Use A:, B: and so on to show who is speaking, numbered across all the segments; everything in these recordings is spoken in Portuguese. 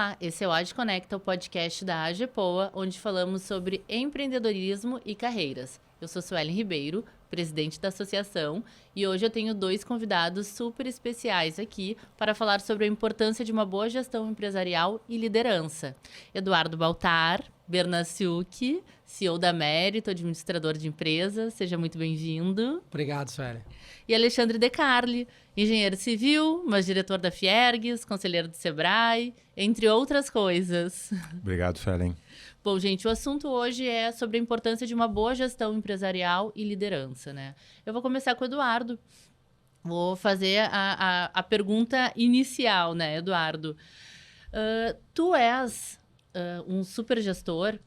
A: Olá, esse é o Age Conecta, o podcast da AGEPOA, onde falamos sobre empreendedorismo e carreiras. Eu sou Suelen Ribeiro, presidente da associação, e hoje eu tenho 2 convidados super especiais aqui para falar sobre a importância de uma boa gestão empresarial e liderança. Eduardo Baltar Bernaciuk, CEO da Mérito, administrador de empresas. Seja muito bem-vindo.
B: Obrigado, Suelen.
A: E Alexandre De Carli, engenheiro civil, mas diretor da Fiergues, conselheiro do Sebrae, entre outras coisas.
C: Obrigado, Suelen.
A: Bom, gente, o assunto hoje é sobre a importância de uma boa gestão empresarial e liderança, né? Eu vou começar com o Eduardo. Vou fazer a pergunta inicial, né, Eduardo? Tu és um super gestor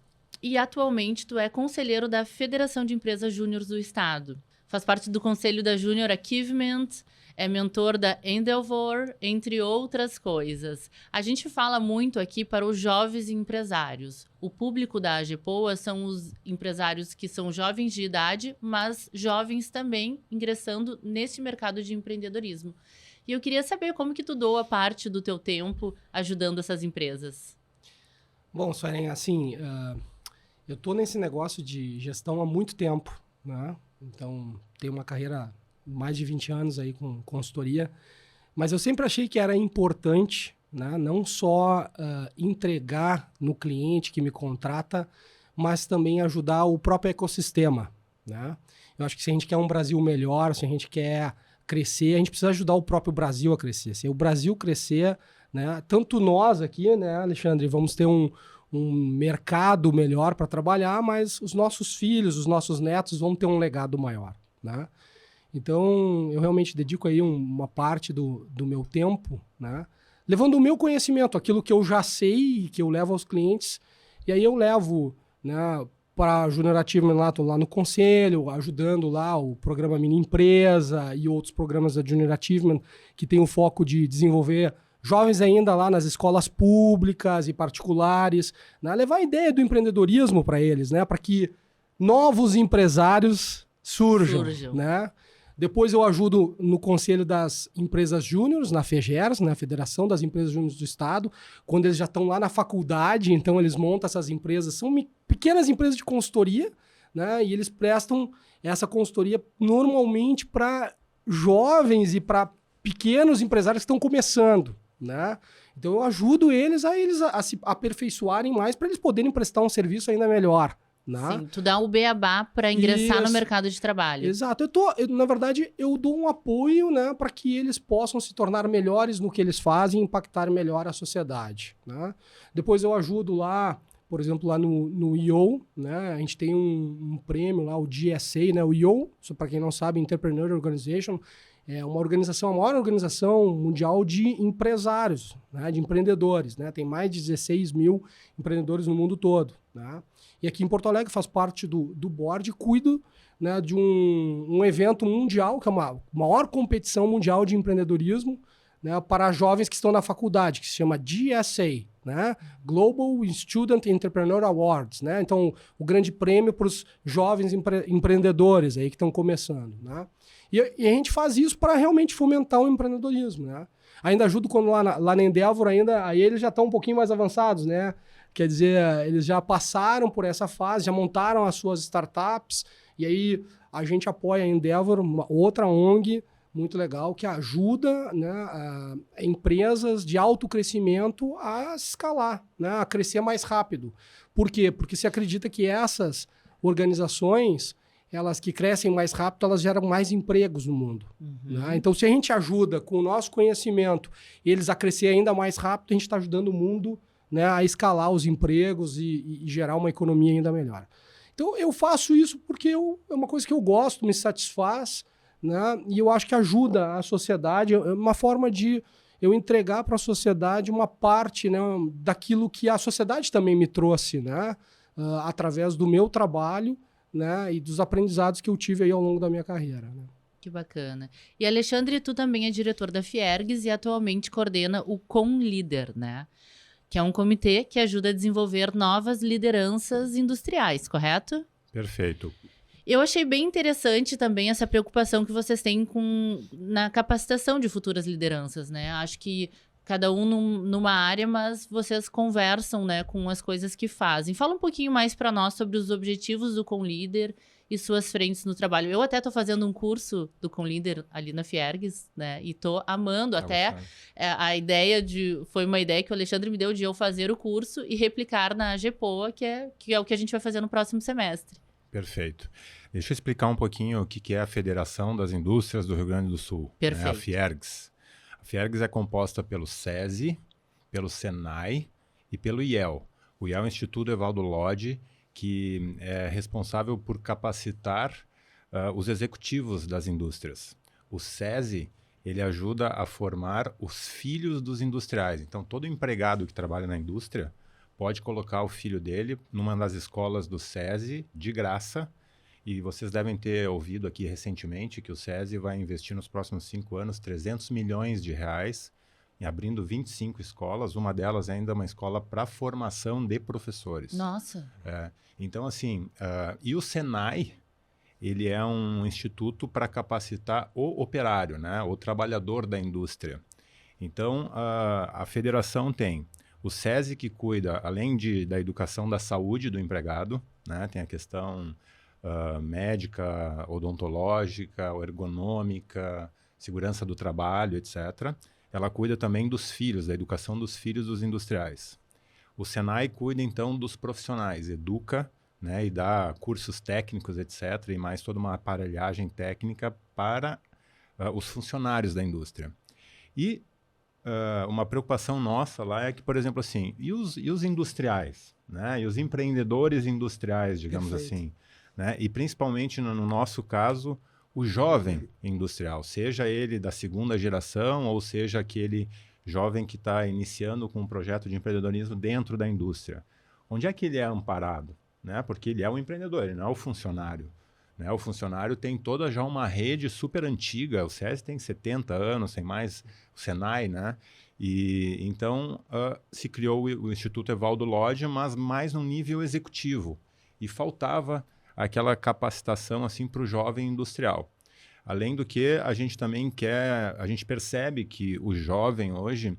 A: e atualmente tu é conselheiro da Federação de Empresas Júniores do Estado. Faz parte do conselho da Junior Achievement, é mentor da Endeavor, entre outras coisas. A gente fala muito aqui para os jovens empresários. O público da AGEPOA são os empresários que são jovens de idade, mas jovens também ingressando nesse mercado de empreendedorismo. E eu queria saber como que tu doa parte do teu tempo ajudando essas empresas.
B: Bom, Suelen, assim, eu estou nesse negócio de gestão há muito tempo, né? Então, tenho uma carreira mais de 20 anos aí com consultoria, mas eu sempre achei que era importante, né, não só entregar no cliente que me contrata, mas também ajudar o próprio ecossistema, né? Eu acho que se a gente quer um Brasil melhor, se a gente quer crescer, a gente precisa ajudar o próprio Brasil a crescer. Se o Brasil crescer, né, tanto nós aqui, né, Alexandre, vamos ter um mercado melhor para trabalhar, mas os nossos filhos, os nossos netos vão ter um legado maior, né? Então, eu realmente dedico aí uma parte do meu tempo, né, levando o meu conhecimento, aquilo que eu já sei e que eu levo aos clientes, e aí eu levo, né, para a Junior Achievement lá, tô lá no conselho, ajudando lá o programa Mini Empresa e outros programas da Junior Achievement que tem o foco de desenvolver jovens ainda lá nas escolas públicas e particulares, né? Levar a ideia do empreendedorismo para eles, né? Para que novos empresários surjam. Né? Depois eu ajudo no Conselho das Empresas Júniores, na FEGERS, na Federação das Empresas Júniores do Estado, quando eles já estão lá na faculdade, então eles montam essas empresas, são pequenas empresas de consultoria, né? E eles prestam essa consultoria normalmente para jovens e para pequenos empresários que estão começando. Né? Então eu ajudo eles a se aperfeiçoarem mais para eles poderem prestar um serviço ainda melhor. Né?
A: Sim, tu dá o beabá para ingressar no mercado de trabalho.
B: Exato. Na verdade, eu dou um apoio, né, para que eles possam se tornar melhores no que eles fazem e impactar melhor a sociedade. Né? Depois eu ajudo lá, por exemplo, lá no IO, né? A gente tem um prêmio lá, o GSA, né? O IO, para quem não sabe, Entrepreneur Organization, é uma organização, a maior organização mundial de empresários, né, de empreendedores. Né? Tem mais de 16 mil empreendedores no mundo todo. Né? E aqui em Porto Alegre faz parte do board e cuido, né, de um evento mundial, que é uma maior competição mundial de empreendedorismo, né, para jovens que estão na faculdade, que se chama GSA, né? Global Student Entrepreneur Awards. Né? Então, o grande prêmio para os jovens empreendedores aí que estão começando. Né? E a gente faz isso para realmente fomentar o empreendedorismo. Né? Ainda ajudo quando lá na Endeavor, aí eles já estão um pouquinho mais avançados. Né? Quer dizer, eles já passaram por essa fase, já montaram as suas startups, e aí a gente apoia a Endeavor, outra ONG, muito legal, que ajuda, né, empresas de alto crescimento a escalar, né, a crescer mais rápido. Por quê? Porque se acredita que essas organizações, elas que crescem mais rápido, elas geram mais empregos no mundo. Uhum. Né? Então, se a gente ajuda com o nosso conhecimento eles a crescer ainda mais rápido, a gente está ajudando o mundo, né, a escalar os empregos e gerar uma economia ainda melhor. Então, eu faço isso porque é uma coisa que eu gosto, me satisfaz, né? E eu acho que ajuda a sociedade, é uma forma de eu entregar para a sociedade uma parte, né, daquilo que a sociedade também me trouxe, né, através do meu trabalho, né, e dos aprendizados que eu tive aí ao longo da minha carreira. Né?
A: Que bacana. E Alexandre, tu também é diretor da Fiergues e atualmente coordena o ComLíder, né? Que é um comitê que ajuda a desenvolver novas lideranças industriais, correto?
C: Perfeito.
A: Eu achei bem interessante também essa preocupação que vocês têm na capacitação de futuras lideranças, né? Acho que cada um numa área, mas vocês conversam, né, com as coisas que fazem. Fala um pouquinho mais para nós sobre os objetivos do Conlíder e suas frentes no trabalho. Eu até tô fazendo um curso do Conlíder ali na Fiergs, né, e tô amando. Até a ideia foi uma ideia que o Alexandre me deu de eu fazer o curso e replicar na GEPOA, que é o que a gente vai fazer no próximo semestre.
C: Perfeito. Deixa eu explicar um pouquinho o que é a Federação das Indústrias do Rio Grande do Sul,
A: Perfeito.
C: Né, a Fiergs. A Fiergs é composta pelo SESI, pelo SENAI e pelo IEL. O IEL é o Instituto Evaldo Lodge, que é responsável por capacitar os executivos das indústrias. O SESI, ele ajuda a formar os filhos dos industriais. Então, todo empregado que trabalha na indústria pode colocar o filho dele numa das escolas do SESI, de graça. E vocês devem ter ouvido aqui recentemente que o SESI vai investir nos próximos 5 anos 300 milhões de reais em abrindo 25 escolas. Uma delas ainda é uma escola para formação de professores.
A: Nossa!
C: Então, assim, e o SENAI, ele é um instituto para capacitar o operário, né, o trabalhador da indústria. Então, a federação tem o SESI, que cuida, além da educação da saúde do empregado, né, tem a questão médica, odontológica, ergonômica, segurança do trabalho, etc. Ela cuida também dos filhos, da educação dos filhos dos industriais. O SENAI cuida, então, dos profissionais, educa, né, e dá cursos técnicos, etc., e mais toda uma aparelhagem técnica para os funcionários da indústria. E uma preocupação nossa lá é que, por exemplo, assim, e os industriais, né, e os empreendedores industriais, digamos
B: Perfeito.
C: assim, né, e principalmente no nosso caso, o jovem industrial, seja ele da segunda geração ou seja aquele jovem que está iniciando com um projeto de empreendedorismo dentro da indústria. Onde é que ele é amparado? Né? Porque ele é um empreendedor, ele não é o funcionário. Né? O funcionário tem toda já uma rede super antiga, o SESI tem 70 anos, tem mais o SENAI, né? E então se criou o Instituto Evaldo Lodge, mas mais no nível executivo. E faltava aquela capacitação assim para o jovem industrial. Além do que, a gente também a gente percebe que o jovem hoje,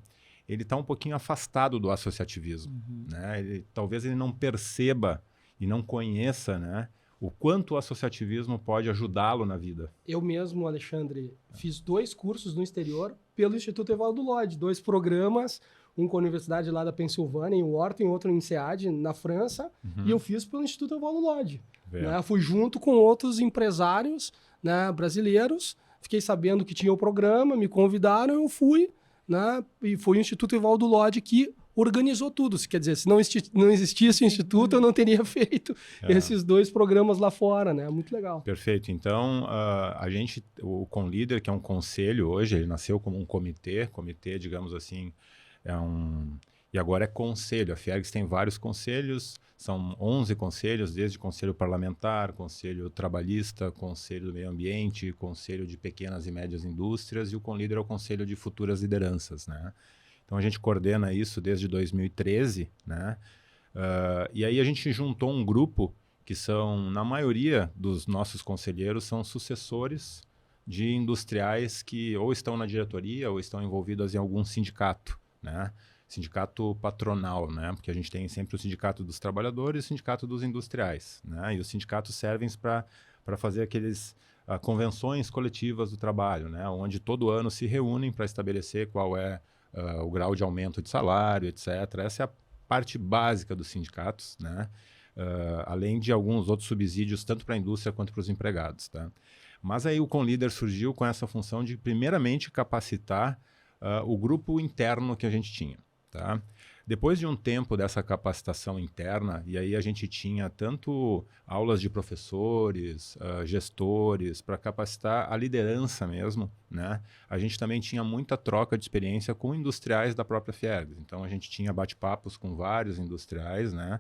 C: ele está um pouquinho afastado do associativismo. Né? Talvez ele não perceba e não conheça, né, o quanto o associativismo pode ajudá-lo na vida.
B: Eu mesmo, Alexandre, fiz 2 cursos no exterior pelo Instituto Evaldo Lodge, 2 programas, um com a Universidade lá da Pensilvânia, em Wharton, e outro em SEAD, na França, e eu fiz pelo Instituto Evaldo Lodge. Né? Fui junto com outros empresários, né, brasileiros, fiquei sabendo que tinha o programa, me convidaram, eu fui, né, e foi o Instituto Evaldo Lodge que organizou tudo. Quer dizer, se não existisse o Instituto, eu não teria feito esses 2 programas lá fora, né? Muito legal.
C: Perfeito. Então, o Conlíder, que é um conselho hoje, ele nasceu como um comitê, digamos assim, e agora é conselho. A Fiergs tem vários conselhos, são 11 conselhos, desde conselho parlamentar, conselho trabalhista, conselho do meio ambiente, conselho de pequenas e médias indústrias, e o Conlíder é o conselho de futuras lideranças, né? Então a gente coordena isso desde 2013, né? E aí a gente juntou um grupo que são, na maioria dos nossos conselheiros, são sucessores de industriais que ou estão na diretoria ou estão envolvidos em algum sindicato, né? Sindicato patronal, né? Porque a gente tem sempre o sindicato dos trabalhadores e o sindicato dos industriais, né? E os sindicatos servem para fazer aqueles convenções coletivas do trabalho, né? Onde todo ano se reúnem para estabelecer qual é o grau de aumento de salário, etc. Essa é a parte básica dos sindicatos, né? Além de alguns outros subsídios, tanto para a indústria quanto para os empregados. Tá? Mas aí o Conlíder surgiu com essa função de, primeiramente, capacitar o grupo interno que a gente tinha. Tá? Depois de um tempo dessa capacitação interna, e aí a gente tinha tanto aulas de professores, gestores, para capacitar a liderança mesmo, né? A gente também tinha muita troca de experiência com industriais da própria Fiergs. Então a gente tinha bate-papos com vários industriais, né?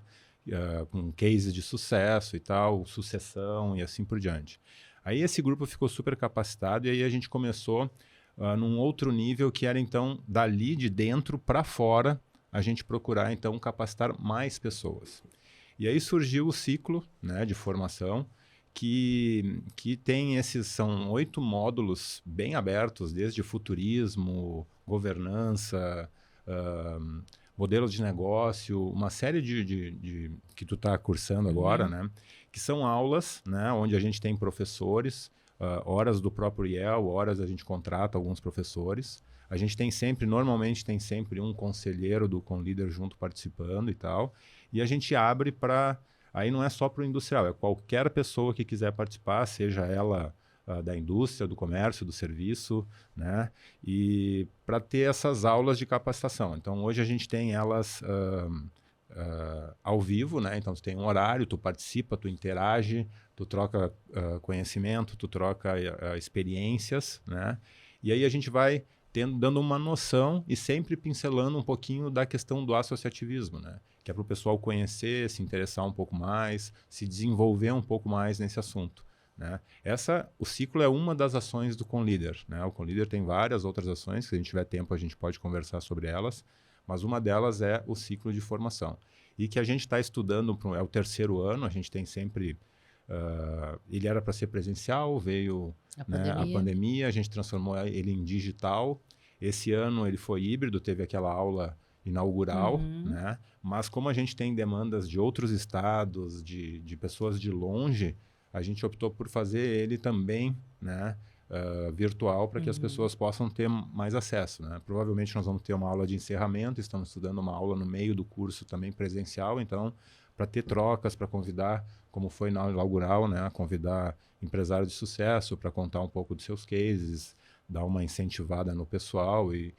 C: Com cases de sucesso e tal, sucessão e assim por diante. Aí esse grupo ficou super capacitado e aí a gente começou num outro nível que era então dali de dentro para fora a gente procurar então capacitar mais pessoas. E aí surgiu o ciclo, né, de formação que tem são 8 módulos bem abertos, desde futurismo, governança, modelos de negócio, uma série de que tu está cursando agora, né? Que são aulas, né? Onde a gente tem professores, horas do próprio IEL, horas a gente contrata alguns professores. A gente normalmente tem sempre um conselheiro do ConLeader junto participando e tal. E a gente abre para... Aí não é só para o industrial, é qualquer pessoa que quiser participar, seja ela da indústria, do comércio, do serviço, né? E para ter essas aulas de capacitação. Então, hoje a gente tem elas ao vivo, né? Então, tu tem um horário, tu participa, tu interage, tu troca conhecimento, tu troca experiências, né? E aí a gente vai dando uma noção e sempre pincelando um pouquinho da questão do associativismo, né? Que é para o pessoal conhecer, se interessar um pouco mais, se desenvolver um pouco mais nesse assunto, né? O ciclo é uma das ações do ConLeader, né? O ConLeader tem várias outras ações, se a gente tiver tempo a gente pode conversar sobre elas, mas uma delas é o ciclo de formação. E que a gente está estudando, é o 3º ano, a gente tem sempre... ele era para ser presencial, veio a pandemia, a gente transformou ele em digital. Esse ano ele foi híbrido, teve aquela aula inaugural, né? Mas como a gente tem demandas de outros estados, de pessoas de longe, a gente optou por fazer ele também, né? Virtual, para que as pessoas possam ter mais acesso, né? Provavelmente nós vamos ter uma aula de encerramento, estamos estudando uma aula no meio do curso também presencial, então para ter trocas, para convidar, como foi na inaugural, né? Convidar empresários de sucesso para contar um pouco dos seus cases, dar uma incentivada no pessoal e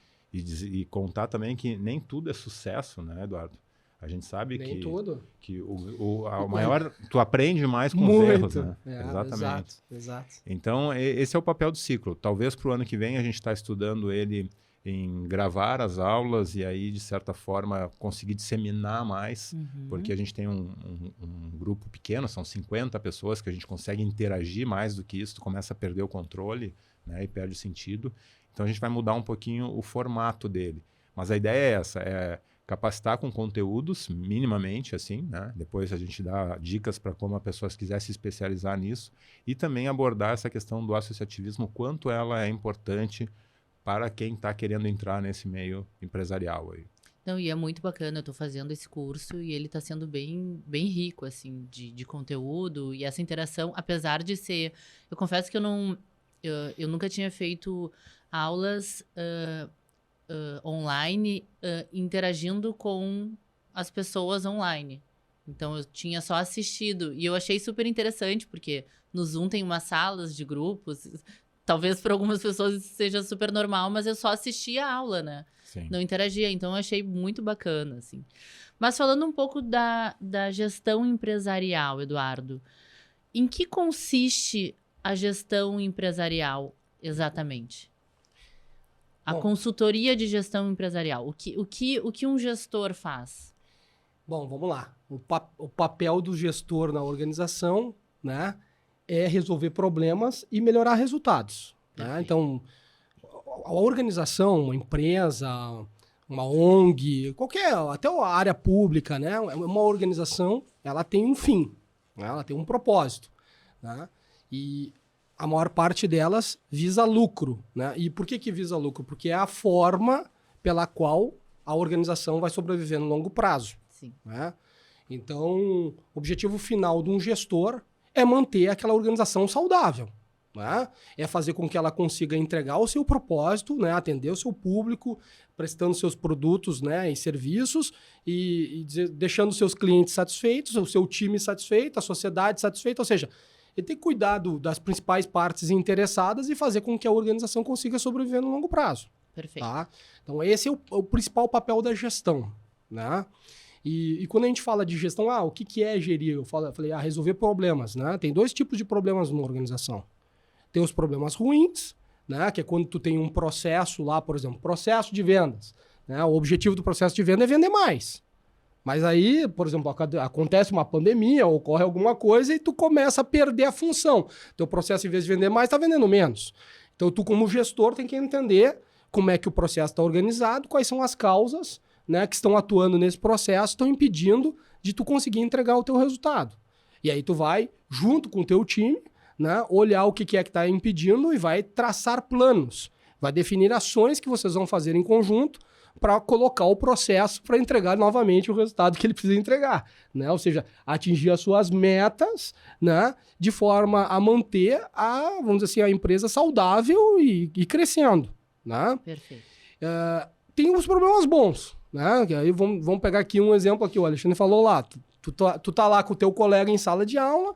C: contar também que nem tudo é sucesso, né, Eduardo? A gente sabe
B: nem tudo.
C: Que o maior... Tu aprende mais com os erros, né? Exatamente.
B: Exato.
C: Então, esse é o papel do ciclo. Talvez para o ano que vem a gente está estudando ele em gravar as aulas e aí, de certa forma, conseguir disseminar mais, porque a gente tem um grupo pequeno, são 50 pessoas que a gente consegue interagir mais do que isso, tu começa a perder o controle, né, e perde o sentido. Então, a gente vai mudar um pouquinho o formato dele. Mas a ideia é essa, é capacitar com conteúdos, minimamente, assim, né? Depois a gente dá dicas para como a pessoa quiser se especializar nisso e também abordar essa questão do associativismo, quanto ela é importante para quem está querendo entrar nesse meio empresarial aí.
A: Não, e é muito bacana, eu estou fazendo esse curso e ele está sendo bem, bem rico, assim, de conteúdo e essa interação, apesar de ser... Eu confesso que eu nunca tinha feito aulas online interagindo com as pessoas online. Então, eu tinha só assistido e eu achei super interessante, porque no Zoom tem umas salas de grupos... Talvez para algumas pessoas seja super normal, mas eu só assistia a aula, né?
C: Sim.
A: Não interagia, então eu achei muito bacana, assim. Mas falando um pouco da gestão empresarial, Eduardo, em que consiste a gestão empresarial exatamente? A consultoria de gestão empresarial, o que um gestor faz?
B: Bom, vamos lá. O papel do gestor na organização, né? É resolver problemas e melhorar resultados, né? Então, a organização, uma empresa, uma ONG, até a área pública, né? Uma organização, ela tem um fim, né? Ela tem um propósito, né? E a maior parte delas visa lucro, né? E por que visa lucro? Porque é a forma pela qual a organização vai sobreviver no longo prazo.
A: Sim.
B: Né? Então, o objetivo final de um gestor é manter aquela organização saudável, né? É fazer com que ela consiga entregar o seu propósito, né? Atender o seu público, prestando seus produtos, né? E serviços e deixando seus clientes satisfeitos, o seu time satisfeito, a sociedade satisfeita. Ou seja, ele tem que cuidar das principais partes interessadas e fazer com que a organização consiga sobreviver no longo prazo.
A: Perfeito.
B: Tá? Então, esse é o principal papel da gestão, né? E quando a gente fala de gestão, o que é gerir? Eu falei, resolver problemas, né? Tem 2 tipos de problemas numa organização. Tem os problemas ruins, né? Que é quando tu tem um processo lá, por exemplo, processo de vendas, né? O objetivo do processo de venda é vender mais. Mas aí, por exemplo, acontece uma pandemia, ocorre alguma coisa e tu começa a perder a função. Teu processo, em vez de vender mais, está vendendo menos. Então, tu como gestor tem que entender como é que o processo está organizado, quais são as causas, né, que estão atuando nesse processo, estão impedindo de tu conseguir entregar o teu resultado. E aí tu vai, junto com o teu time, né, olhar o que é que está impedindo e vai traçar planos. Vai definir ações que vocês vão fazer em conjunto para colocar o processo para entregar novamente o resultado que ele precisa entregar, né? Ou seja, atingir as suas metas, né? De forma a manter vamos dizer assim, a empresa saudável e crescendo, né?
A: Perfeito.
B: Tem os problemas bons, né? Que aí vamos pegar aqui um exemplo aqui, o Alexandre falou lá, tu tá lá com o teu colega em sala de aula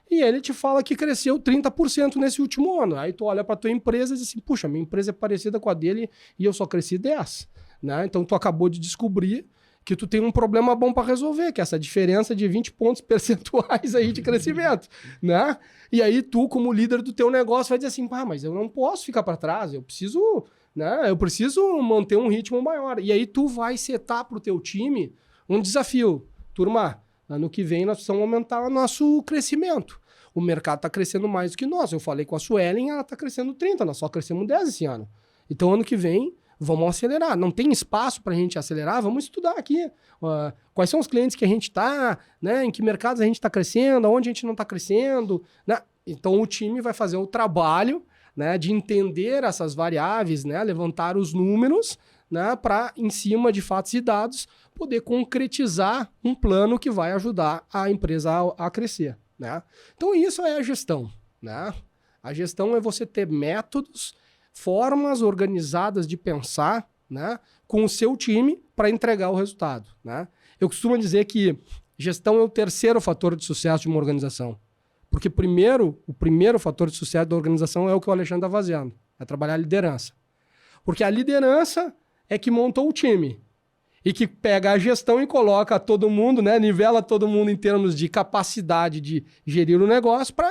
B: e ele te fala que cresceu 30% nesse último ano. Aí tu olha para tua empresa e diz assim, puxa, minha empresa é parecida com a dele e eu só cresci 10%. Né? Então, tu acabou de descobrir que tu tem um problema bom para resolver, que é essa diferença de 20 pontos percentuais aí de crescimento, né? E aí tu, como líder do teu negócio, vai dizer assim, mas eu não posso ficar para trás, eu preciso, né? Eu preciso manter um ritmo maior. E aí tu vai setar para o teu time um desafio. Turma, ano que vem nós precisamos aumentar o nosso crescimento. O mercado está crescendo mais do que nós. Eu falei com a Suelen, ela está crescendo 30%, nós só crescemos 10% esse ano. Então, ano que vem, vamos acelerar. Não tem espaço para a gente acelerar? Vamos estudar aqui. Quais são os clientes que a gente está, né? Em que mercados a gente está crescendo, onde a gente não está crescendo. Né? Então, o time vai fazer o trabalho, né, de entender essas variáveis, né, levantar os números, né, para, em cima de fatos e dados, poder concretizar um plano que vai ajudar a empresa a crescer. Né? Então, isso é a gestão. Né? A gestão é você ter métodos, formas organizadas de pensar, né, com o seu time para entregar o resultado. Né? Eu costumo dizer que gestão é o terceiro fator de sucesso de uma organização. Porque o primeiro fator de sucesso da organização é o que o Alexandre está fazendo, é trabalhar a liderança. Porque a liderança é que montou o time e que pega a gestão e coloca todo mundo, né, nivela todo mundo em termos de capacidade de gerir o negócio para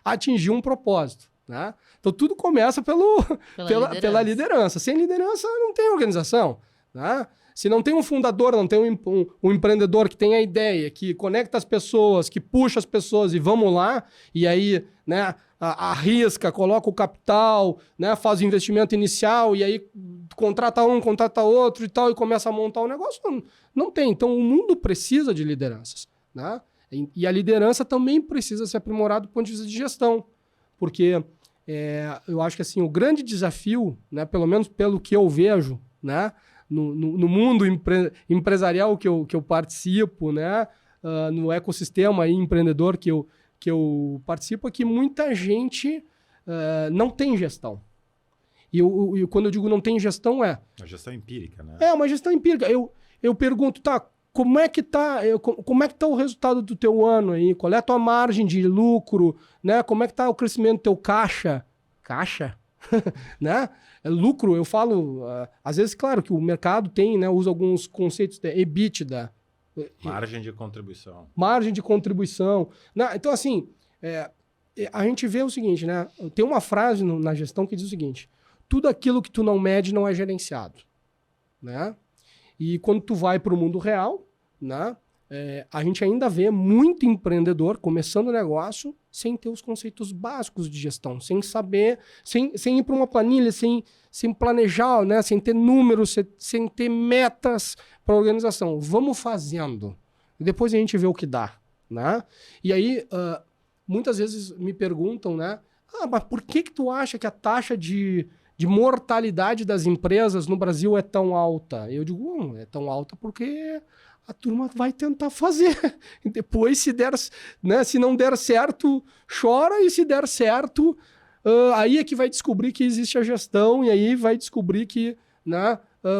B: atingir um propósito. Né? Então tudo começa pela liderança. Sem liderança não tem organização. Né? Se não tem um fundador, não tem um empreendedor que tem a ideia, que conecta as pessoas, que puxa as pessoas e vamos lá, e aí, né, arrisca, coloca o capital, né, faz o investimento inicial e aí contrata um, contrata outro e tal, e começa a montar o negócio, não tem. Então o mundo precisa de lideranças. Né? E a liderança também precisa ser aprimorada do ponto de vista de gestão. Porque eu acho que assim, o grande desafio, né, pelo menos pelo que eu vejo, né, no mundo empresarial que eu participo, né, no ecossistema aí empreendedor que eu participo, é que muita gente não tem gestão. E quando eu digo não tem gestão
C: A gestão empírica, né?
B: É uma gestão empírica. Eu pergunto, tá, como é que tá o resultado do teu ano aí? Qual é a tua margem de lucro? Né? Como é que tá o crescimento do teu caixa? Caixa? Né? Lucro, eu falo, às vezes, claro que o mercado tem, né, usa alguns conceitos de EBITDA.
C: Margem de contribuição.
B: Margem de contribuição. Né? Então, assim, a gente vê o seguinte, né? Tem uma frase na gestão que diz o seguinte: tudo aquilo que tu não mede não é gerenciado. Né? E quando tu vai para o mundo real, né, a gente ainda vê muito empreendedor começando o negócio sem ter os conceitos básicos de gestão, sem saber, sem ir para uma planilha, sem planejar, né, sem ter números, sem ter metas para a organização. Vamos fazendo. E depois a gente vê o que dá. Né? E aí, muitas vezes me perguntam, né, mas por que tu acha que a taxa de mortalidade das empresas no Brasil é tão alta? Eu digo, é tão alta porque a turma vai tentar fazer. E depois, se não der certo, chora, e se der certo, aí é que vai descobrir que existe a gestão, e aí vai descobrir que, né,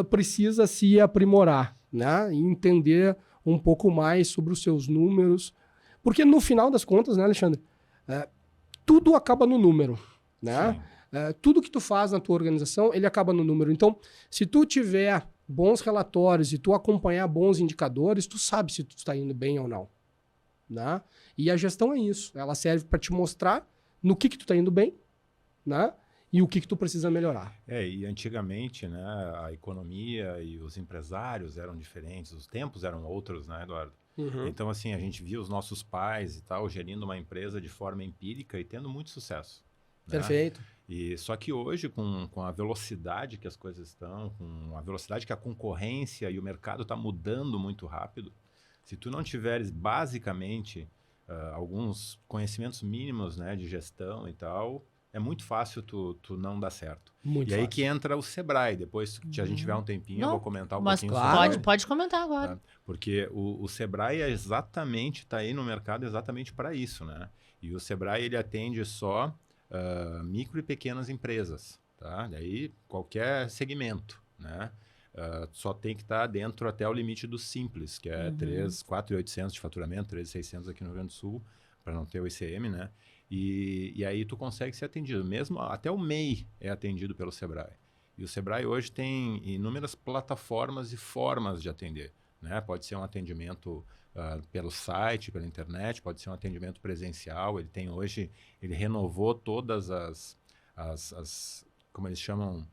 B: precisa se aprimorar, né, e entender um pouco mais sobre os seus números. Porque no final das contas, né, Alexandre, tudo acaba no número, né? Tudo que tu faz na tua organização, ele acaba no número. Então, se tu tiver bons relatórios e tu acompanhar bons indicadores, tu sabe se tu está indo bem ou não. Né? E a gestão é isso. Ela serve para te mostrar no que tu está indo bem, né? E o que tu precisa melhorar.
C: E antigamente, né, a economia e os empresários eram diferentes, os tempos eram outros, né, Eduardo?
B: Uhum.
C: Então, assim, a gente via os nossos pais e tal gerindo uma empresa de forma empírica e tendo muito sucesso. Né?
B: Perfeito.
C: E só que hoje, com a velocidade que as coisas estão, com a velocidade que a concorrência e o mercado está mudando muito rápido, se tu não tiveres basicamente alguns conhecimentos mínimos, né, de gestão e tal, é muito fácil tu não dar certo.
B: Muito
C: E aí
B: fácil.
C: que entra o Sebrae. Depois, se a gente tiver um tempinho, eu vou comentar um pouquinho
B: claro.
A: Pode comentar agora.
C: Tá? Porque o Sebrae está aí no mercado exatamente para isso, né? E o Sebrae, ele atende só micro e pequenas empresas, tá? Daí, qualquer segmento, né? Só tem que estar dentro até o limite do Simples, que é 4.800 de faturamento, 3.600 aqui no Rio Grande do Sul, para não ter o ICM, né? E aí tu consegue ser atendido. Mesmo até o MEI é atendido pelo Sebrae. E o Sebrae hoje tem inúmeras plataformas e formas de atender, né? Pode ser um atendimento pelo site, pela internet, pode ser um atendimento presencial. Ele tem hoje, ele renovou todas as como eles chamam,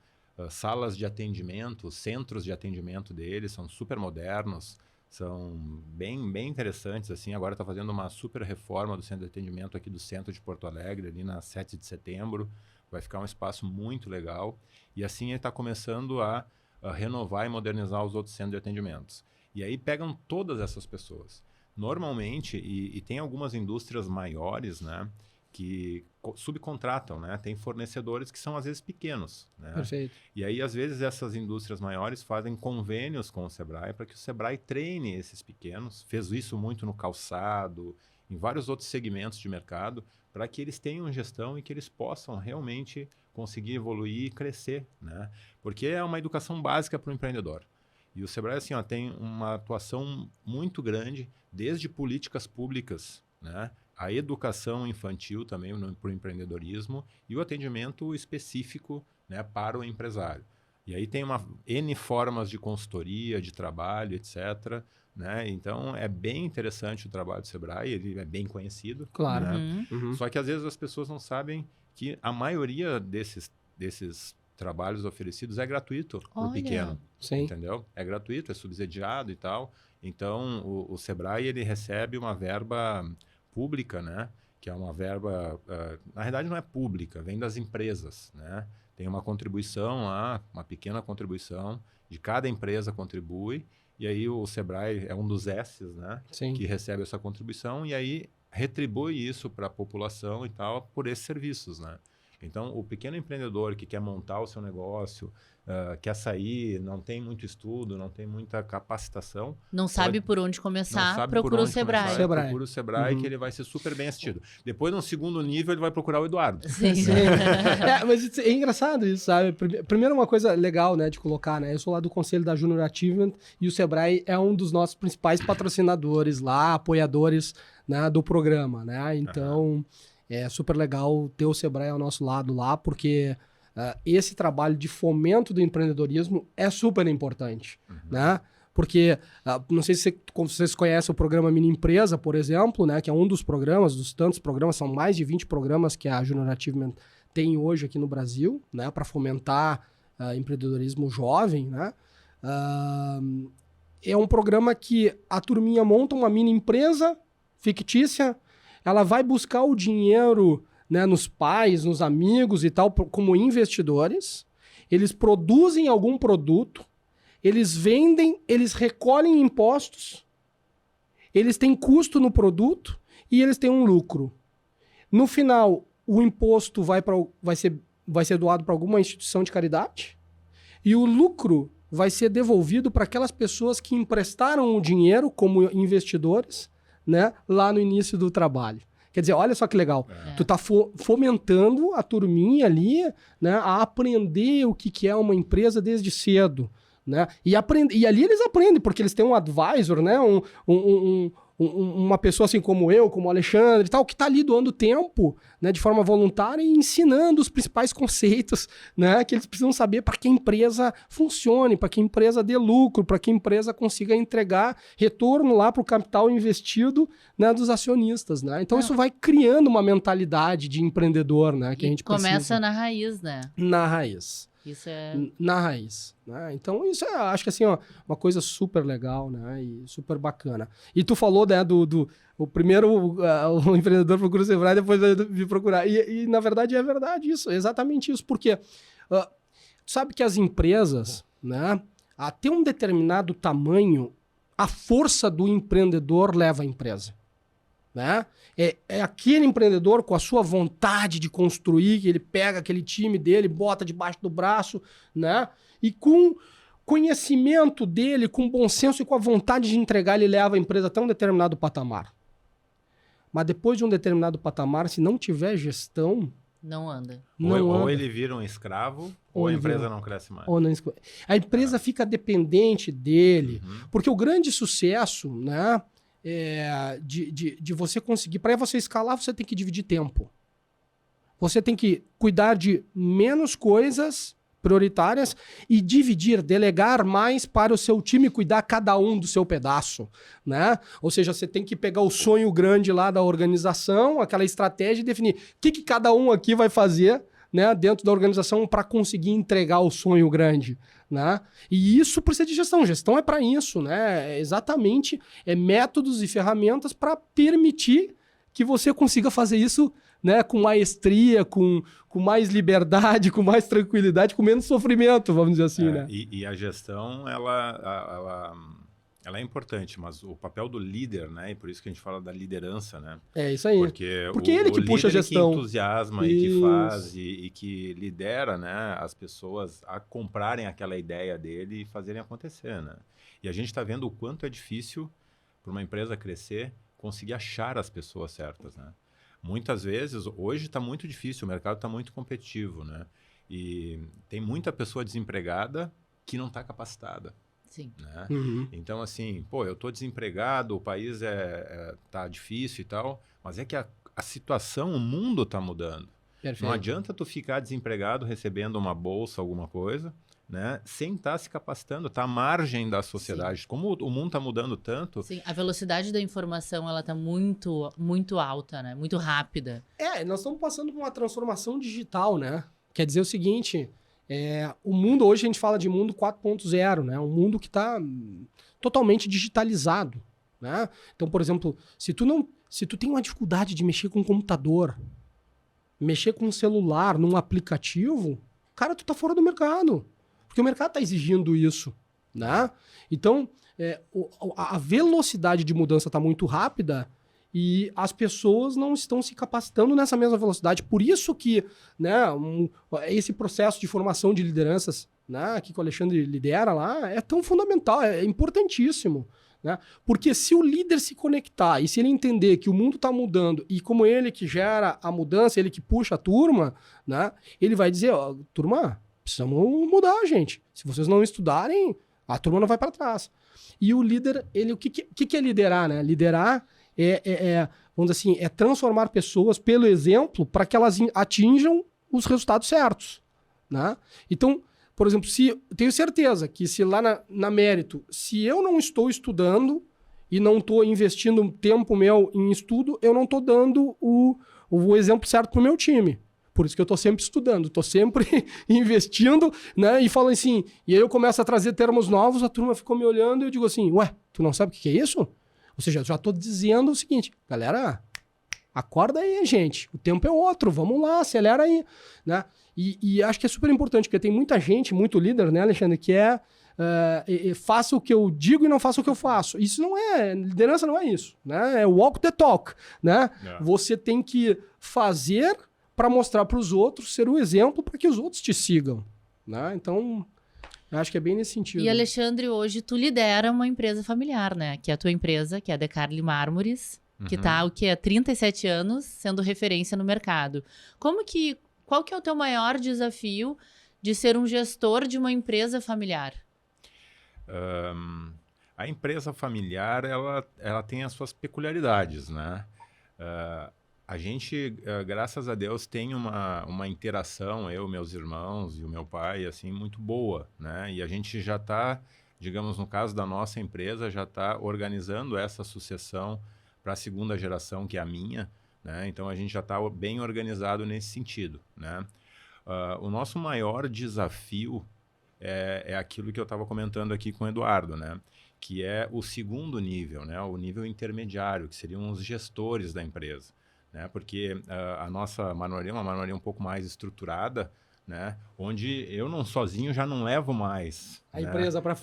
C: salas de atendimento, centros de atendimento deles, são super modernos, são bem, bem interessantes, assim. Agora está fazendo uma super reforma do centro de atendimento aqui do centro de Porto Alegre, ali na 7 de setembro. Vai ficar um espaço muito legal. E assim ele está começando a renovar e modernizar os outros centros de atendimentos. E aí pegam todas essas pessoas. Normalmente, e tem algumas indústrias maiores, né, que subcontratam, né? Tem fornecedores que são, às vezes, pequenos, né?
B: Perfeito.
C: E aí, às vezes, essas indústrias maiores fazem convênios com o Sebrae para que o Sebrae treine esses pequenos. Fez isso muito no calçado, em vários outros segmentos de mercado, para que eles tenham gestão e que eles possam realmente conseguir evoluir e crescer, né? Porque é uma educação básica para o empreendedor. E o Sebrae, assim, tem uma atuação muito grande, desde políticas públicas, né? A educação infantil também para o empreendedorismo e o atendimento específico, né, para o empresário. E aí tem N formas de consultoria, de trabalho, etc., né? Então, é bem interessante o trabalho do Sebrae, ele é bem conhecido.
B: Claro.
C: Né?
B: Uhum.
C: Só que, às vezes, as pessoas não sabem que a maioria desses trabalhos oferecidos é gratuito para o pequeno.
B: Sim.
C: Entendeu? É gratuito, é subsidiado e tal. Então, o Sebrae, ele recebe uma verba pública, né? Que é uma verba, na verdade não é pública, vem das empresas, né? Tem uma contribuição lá, uma pequena contribuição, de cada empresa contribui, e aí o Sebrae é um dos S's, né?
B: Sim.
C: Que recebe essa contribuição e aí retribui isso para a população e tal por esses serviços, né? Então, o pequeno empreendedor que quer montar o seu negócio, quer sair, não tem muito estudo, não tem muita capacitação.
A: Não sabe por onde começar, procura o Sebrae.
C: Procura o Sebrae, que ele vai ser super bem assistido. Depois, no segundo nível, ele vai procurar o Eduardo.
A: Sim.
B: Mas é engraçado isso, sabe? Primeiro, uma coisa legal, né, de colocar, né? Eu sou lá do Conselho da Junior Achievement e o Sebrae é um dos nossos principais patrocinadores lá, apoiadores, né, do programa, né? Então, é super legal ter o Sebrae ao nosso lado lá, porque esse trabalho de fomento do empreendedorismo é super importante, né? Porque, não sei se vocês conhecem o programa Mini Empresa, por exemplo, né? Que é um dos programas, dos tantos programas, são mais de 20 programas que a Junior Achievement tem hoje aqui no Brasil, né? Para fomentar empreendedorismo jovem, né? É um programa que a turminha monta uma mini empresa fictícia, ela vai buscar o dinheiro, né, nos pais, nos amigos e tal, como investidores. Eles produzem algum produto, eles vendem, eles recolhem impostos, eles têm custo no produto e eles têm um lucro. No final, o imposto vai ser doado para alguma instituição de caridade e o lucro vai ser devolvido para aquelas pessoas que emprestaram o dinheiro como investidores, né, lá no início do trabalho. Quer dizer, olha só que legal. Tu tá fomentando a turminha ali, né, a aprender o que é uma empresa desde cedo, né? E ali eles aprendem, porque eles têm um advisor, né, uma pessoa assim como eu, como o Alexandre e tal, que tá ali doando tempo, né, de forma voluntária e ensinando os principais conceitos, né, que eles precisam saber para que a empresa funcione, para que a empresa dê lucro, para que a empresa consiga entregar retorno lá para o capital investido, né, dos acionistas, né? Então isso vai criando uma mentalidade de empreendedor, né, que a gente
A: começa
B: precisa.
A: na raiz, né?
B: Na raiz.
A: Isso é...
B: Na raiz, né? Então isso é, acho que assim, ó, uma coisa super legal, né? E super bacana. E tu falou, né, o primeiro o empreendedor procura o Sebrae, depois vai vir procurar. E na verdade é verdade isso, exatamente isso, porque tu sabe que as empresas, né, até um determinado tamanho, a força do empreendedor leva a empresa. né? É aquele empreendedor com a sua vontade de construir, que ele pega aquele time dele, bota debaixo do braço, né? E com conhecimento dele, com bom senso e com a vontade de entregar, ele leva a empresa até um determinado patamar. Mas depois de um determinado patamar, se não tiver gestão...
A: Não anda.
C: Ou ele vira um escravo, ou a empresa não cresce mais.
B: A empresa fica dependente dele. Porque o grande sucesso, né, de você conseguir... Para você escalar, você tem que dividir tempo. Você tem que cuidar de menos coisas prioritárias e dividir, delegar mais para o seu time cuidar cada um do seu pedaço, né? Ou seja, você tem que pegar o sonho grande lá da organização, aquela estratégia e definir o que cada um aqui vai fazer, né, dentro da organização para conseguir entregar o sonho grande, né? E isso precisa de gestão. Gestão é para isso, né? Exatamente métodos e ferramentas para permitir que você consiga fazer isso, né, com maestria, com mais liberdade, com mais tranquilidade, com menos sofrimento, vamos dizer assim, né?
C: E a gestão, ela é importante, mas o papel do líder, né, e por isso que a gente fala da liderança, né?
B: É isso aí.
C: Porque
B: ele que puxa a gestão.
C: Que entusiasma e que faz e que lidera, né, as pessoas a comprarem aquela ideia dele e fazerem acontecer, né? E a gente está vendo o quanto é difícil para uma empresa crescer conseguir achar as pessoas certas, né? Muitas vezes, hoje está muito difícil, o mercado está muito competitivo, né? E tem muita pessoa desempregada que não está capacitada.
A: Sim.
C: Né? Então, assim, eu estou desempregado, o país tá difícil e tal, mas é que a situação, o mundo está mudando.
B: Perfeito.
C: Não adianta tu ficar desempregado recebendo uma bolsa, alguma coisa, né, sem estar se capacitando, está à margem da sociedade. Sim. Como o mundo está mudando tanto...
A: Sim, a velocidade da informação ela está muito, muito alta, né? Muito rápida.
B: Nós estamos passando por uma transformação digital, né? Quer dizer o seguinte, o mundo, hoje a gente fala de mundo 4.0, né? Um mundo que está totalmente digitalizado, né? Então, por exemplo, se tu tem uma dificuldade de mexer com um computador, mexer com um celular, num aplicativo, cara, tu tá fora do mercado. Porque o mercado está exigindo isso, né? Então, a velocidade de mudança está muito rápida e as pessoas não estão se capacitando nessa mesma velocidade. Por isso que, né, esse processo de formação de lideranças, né, que o Alexandre lidera lá, é tão fundamental, é importantíssimo. Né? Porque se o líder se conectar e se ele entender que o mundo está mudando e como ele que gera a mudança, ele que puxa a turma, né, ele vai dizer, turma, precisamos mudar, gente. Se vocês não estudarem, a turma não vai para trás. E o líder, o que é liderar, né? Liderar vamos dizer assim, transformar pessoas pelo exemplo para que elas atinjam os resultados certos, né? Então, por exemplo, tenho certeza que se lá na Mérito, se eu não estou estudando e não estou investindo tempo meu em estudo, eu não estou dando o exemplo certo para o meu time. Por isso que eu estou sempre estudando, estou sempre investindo, né? E falam assim, e aí eu começo a trazer termos novos, a turma ficou me olhando e eu digo assim, ué, tu não sabe o que é isso? Ou seja, eu já estou dizendo o seguinte, galera, acorda aí, gente, o tempo é outro, vamos lá, acelera aí, né? E acho que é super importante, porque tem muita gente, muito líder, né, Alexandre, que faça o que eu digo e não faça o que eu faço. Isso não liderança não é isso, né? É walk the talk, né? Você tem que fazer para mostrar para os outros, ser o exemplo para que os outros te sigam, né? Então, eu acho que é bem nesse sentido.
A: E, Alexandre, hoje tu lidera uma empresa familiar, né? Que é a tua empresa, que é a Decarli Mármores, que está há 37 anos sendo referência no mercado. Qual que é o teu maior desafio de ser um gestor de uma empresa familiar?
C: A empresa familiar, ela tem as suas peculiaridades, né? A gente, graças a Deus, tem uma interação, eu, meus irmãos e o meu pai, assim, muito boa, né? E a gente já está, digamos, no caso da nossa empresa, já está organizando essa sucessão para a segunda geração, que é a minha, né? Então, a gente já está bem organizado nesse sentido, né? O nosso maior desafio é aquilo que eu estava comentando aqui com o Eduardo, né? Que é o segundo nível, né? O nível intermediário, que seriam os gestores da empresa. Né? Porque a nossa marmoraria é uma marmoraria um pouco mais estruturada, né? Onde eu sozinho já não levo mais
B: a empresa para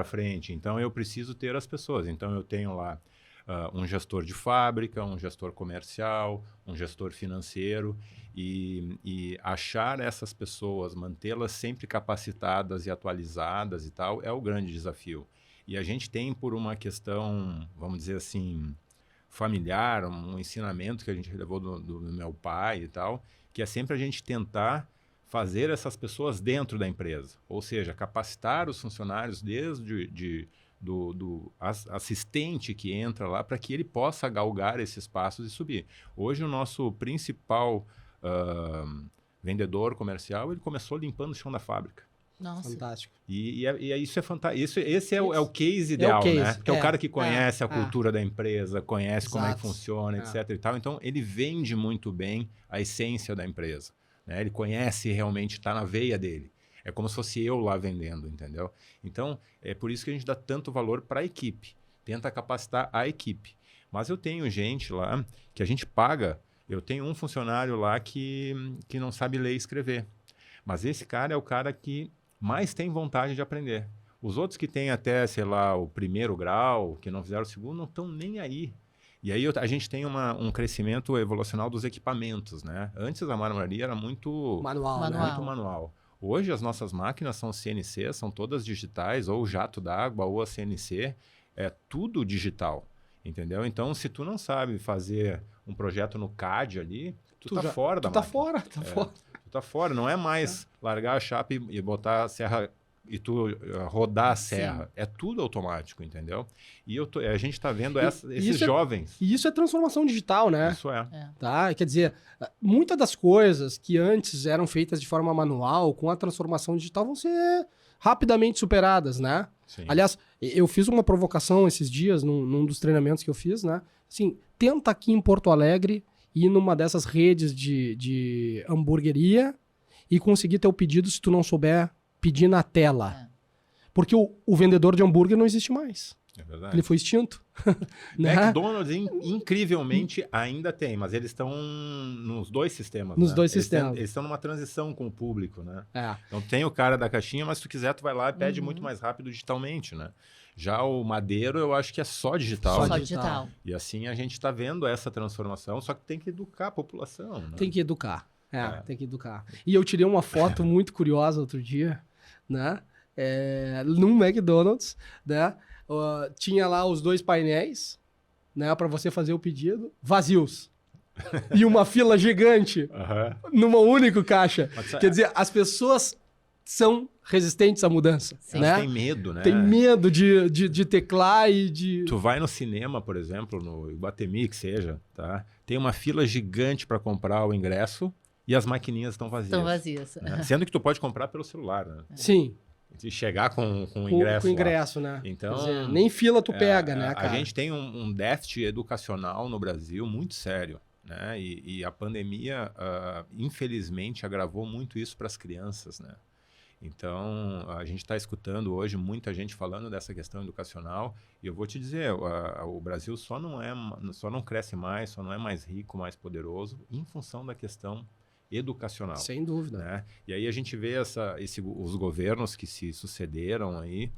B: frente.
C: Então, eu preciso ter as pessoas. Então, eu tenho lá um gestor de fábrica, um gestor comercial, um gestor financeiro, e achar essas pessoas, mantê-las sempre capacitadas e atualizadas e tal, é o grande desafio. E a gente tem, por uma questão, vamos dizer assim, familiar, um ensinamento que a gente levou do meu pai e tal, que é sempre a gente tentar fazer essas pessoas dentro da empresa. Ou seja, capacitar os funcionários desde do assistente que entra lá para que ele possa galgar esses passos e subir. Hoje o nosso principal vendedor comercial, ele começou limpando o chão da fábrica.
A: Nossa.
B: Fantástico.
C: E isso é fantástico. Esse é o case ideal,
B: case,
C: né? Porque é o cara que conhece a
B: é.
C: cultura da empresa, conhece como é que
B: Exato.
C: funciona, etc. e tal. Então, ele vende muito bem a essência da empresa, né? Ele conhece realmente, está na veia dele. É como se fosse eu lá vendendo, entendeu? Então, é por isso que a gente dá tanto valor para a equipe. Tenta capacitar a equipe. Mas eu tenho gente lá que a gente paga. Eu tenho um funcionário lá que não sabe ler e escrever. Mas esse cara é o cara que mais tem vontade de aprender. Os outros que têm até, sei lá, o primeiro grau, que não fizeram o segundo, não estão nem aí. E aí a gente tem um crescimento evolucional dos equipamentos, né? Antes a marmoraria era muito
B: Manual. Né?
C: muito manual. Hoje as nossas máquinas são CNC, são todas digitais, ou jato d'água, ou a CNC, é tudo digital, entendeu? Então, se tu não sabe fazer um projeto no CAD ali, tu tá fora da máquina.
B: Tá fora.
C: Tu tá fora, não é mais largar a chapa e botar a serra e tu rodar a serra. Sim. É tudo automático, entendeu? E a gente tá vendo esses jovens.
B: E isso é transformação digital, né?
C: Isso é.
B: Tá? Quer dizer, muitas das coisas que antes eram feitas de forma manual, com a transformação digital, vão ser rapidamente superadas, né?
C: Sim.
B: Aliás, eu fiz uma provocação esses dias, num dos treinamentos que eu fiz, né? Assim, tenta aqui em Porto Alegre ir numa dessas redes de hamburgueria e conseguir teu pedido se tu não souber pedir na tela. Porque o vendedor de hambúrguer não existe mais.
C: É verdade.
B: Ele foi extinto. Né?
C: McDonald's, incrivelmente, ainda tem, mas eles estão nos dois sistemas.
B: Nos dois sistemas.
C: Eles estão numa transição com o público, né?
B: É.
C: Então tem o cara da caixinha, mas se tu quiser, tu vai lá e pede muito mais rápido digitalmente, né? Já o Madeiro, eu acho que é só digital.
A: Só digital.
C: E assim a gente está vendo essa transformação, só que tem que educar a população. Né?
B: Tem que educar. Tem que educar. E eu tirei uma foto muito curiosa outro dia, né? Num McDonald's, né? Tinha lá os dois painéis, né? Para você fazer o pedido, vazios. E uma fila gigante numa única caixa. Quer dizer, as pessoas são resistentes à mudança.
C: Sim.
B: Né?
C: Tem medo, né?
B: Tem medo de teclar e de...
C: Tu vai no cinema, por exemplo, no Iguatemi, que seja, tá? Tem uma fila gigante para comprar o ingresso e as maquininhas estão vazias.
A: Estão vazias.
C: Né? Sendo que tu pode comprar pelo celular, né?
B: Sim.
C: Se chegar com o ingresso.
B: Com o ingresso, né?
C: Então,
B: quer dizer, nem fila tu pega, né, cara?
C: A gente tem um déficit educacional no Brasil muito sério. Né? E a pandemia, infelizmente, agravou muito isso para as crianças, né? Então, a gente está escutando hoje muita gente falando dessa questão educacional e eu vou te dizer, o Brasil só não cresce mais, só não é mais rico, mais poderoso em função da questão educacional.
B: Sem dúvida.
C: Né? E aí a gente vê os governos que se sucederam aí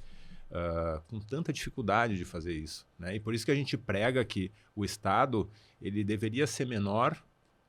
C: com tanta dificuldade de fazer isso. Né? E por isso que a gente prega que o Estado ele deveria ser menor,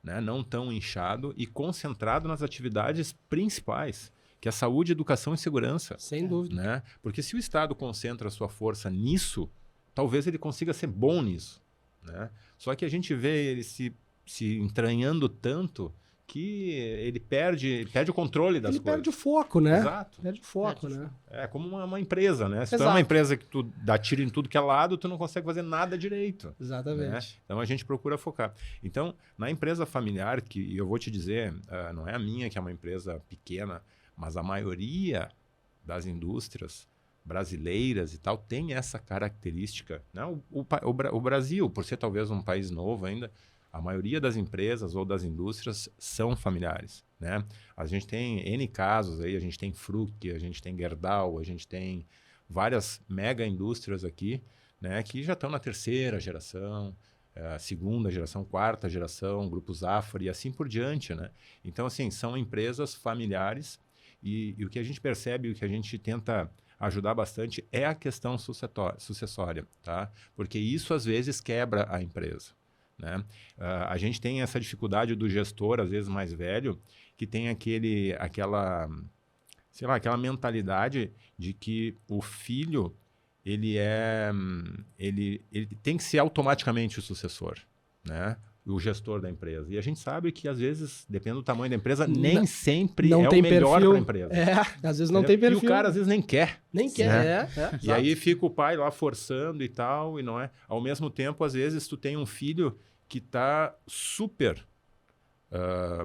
C: né? Não tão inchado e concentrado nas atividades principais, que é saúde, educação e segurança.
B: Sem dúvida.
C: Né? Porque se o Estado concentra a sua força nisso, talvez ele consiga ser bom nisso. Né? Só que a gente vê ele se entranhando tanto que ele perde o controle das coisas.
B: Ele perde o foco, né?
C: Exato.
B: Perde o foco, né?
C: É como uma empresa, né? Se tu é
B: Exato.
C: uma empresa que tu dá tiro em tudo que é lado, tu não consegue fazer nada direito.
B: Exatamente.
C: Né? Então a gente procura focar. Então, na empresa familiar, que eu vou te dizer, não é a minha que é uma empresa pequena, mas a maioria das indústrias brasileiras e tal tem essa característica. Né? O Brasil, por ser talvez um país novo ainda, a maioria das empresas ou das indústrias são familiares. Né? A gente tem N casos aí, a gente tem Fruc, a gente tem Gerdau, a gente tem várias mega indústrias aqui, né, que já estão na terceira geração, segunda geração, quarta geração, Grupo Zafra e assim por diante. Né? Então, assim, são empresas familiares E o que a gente percebe, o que a gente tenta ajudar bastante é a questão sucessória, tá? Porque isso às vezes quebra a empresa, né? A gente tem essa dificuldade do gestor, às vezes mais velho, que tem aquela mentalidade de que o filho ele tem que ser automaticamente o sucessor, né? O gestor da empresa. E a gente sabe que, às vezes, dependendo do tamanho da empresa, nem sempre
B: não
C: é
B: tem
C: o melhor para a
B: perfil.
C: empresa.
B: Às vezes não tem perfil.
C: E o cara, às vezes, nem quer.
B: Nem quer,
C: né? E
B: exato.
C: aí fica o pai lá forçando e tal, e não é. Ao mesmo tempo, às vezes, tu tem um filho que está super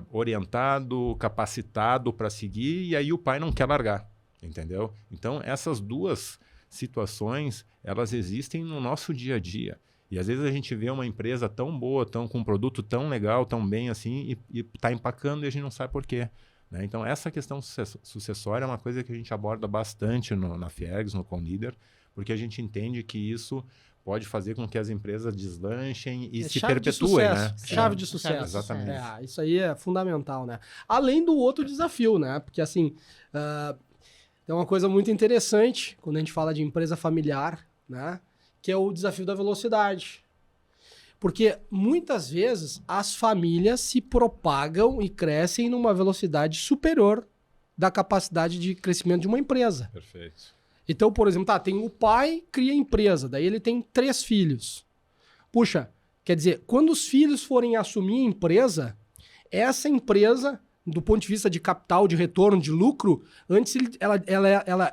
C: orientado, capacitado para seguir, e aí o pai não quer largar, entendeu? Então, essas duas situações, elas existem no nosso dia a dia. E às vezes a gente vê uma empresa tão boa, com um produto tão legal, tão bem assim, e está empacando e a gente não sabe por quê, né? Então, essa questão sucessória é uma coisa que a gente aborda bastante na Fiergs, no ConLeader, porque a gente entende que isso pode fazer com que as empresas deslanchem e se perpetuem, né?
B: Chave de sucesso.
C: Exatamente.
B: Isso aí é fundamental, né? Além do outro desafio, né? Porque, assim, é uma coisa muito interessante quando a gente fala de empresa familiar, né? Que é o desafio da velocidade. Porque muitas vezes as famílias se propagam e crescem numa velocidade superior da capacidade de crescimento de uma empresa.
C: Perfeito.
B: Então, por exemplo, tem o pai cria empresa, daí ele tem 3 filhos. Puxa, quer dizer, quando os filhos forem assumir a empresa, essa empresa, do ponto de vista de capital, de retorno, de lucro, antes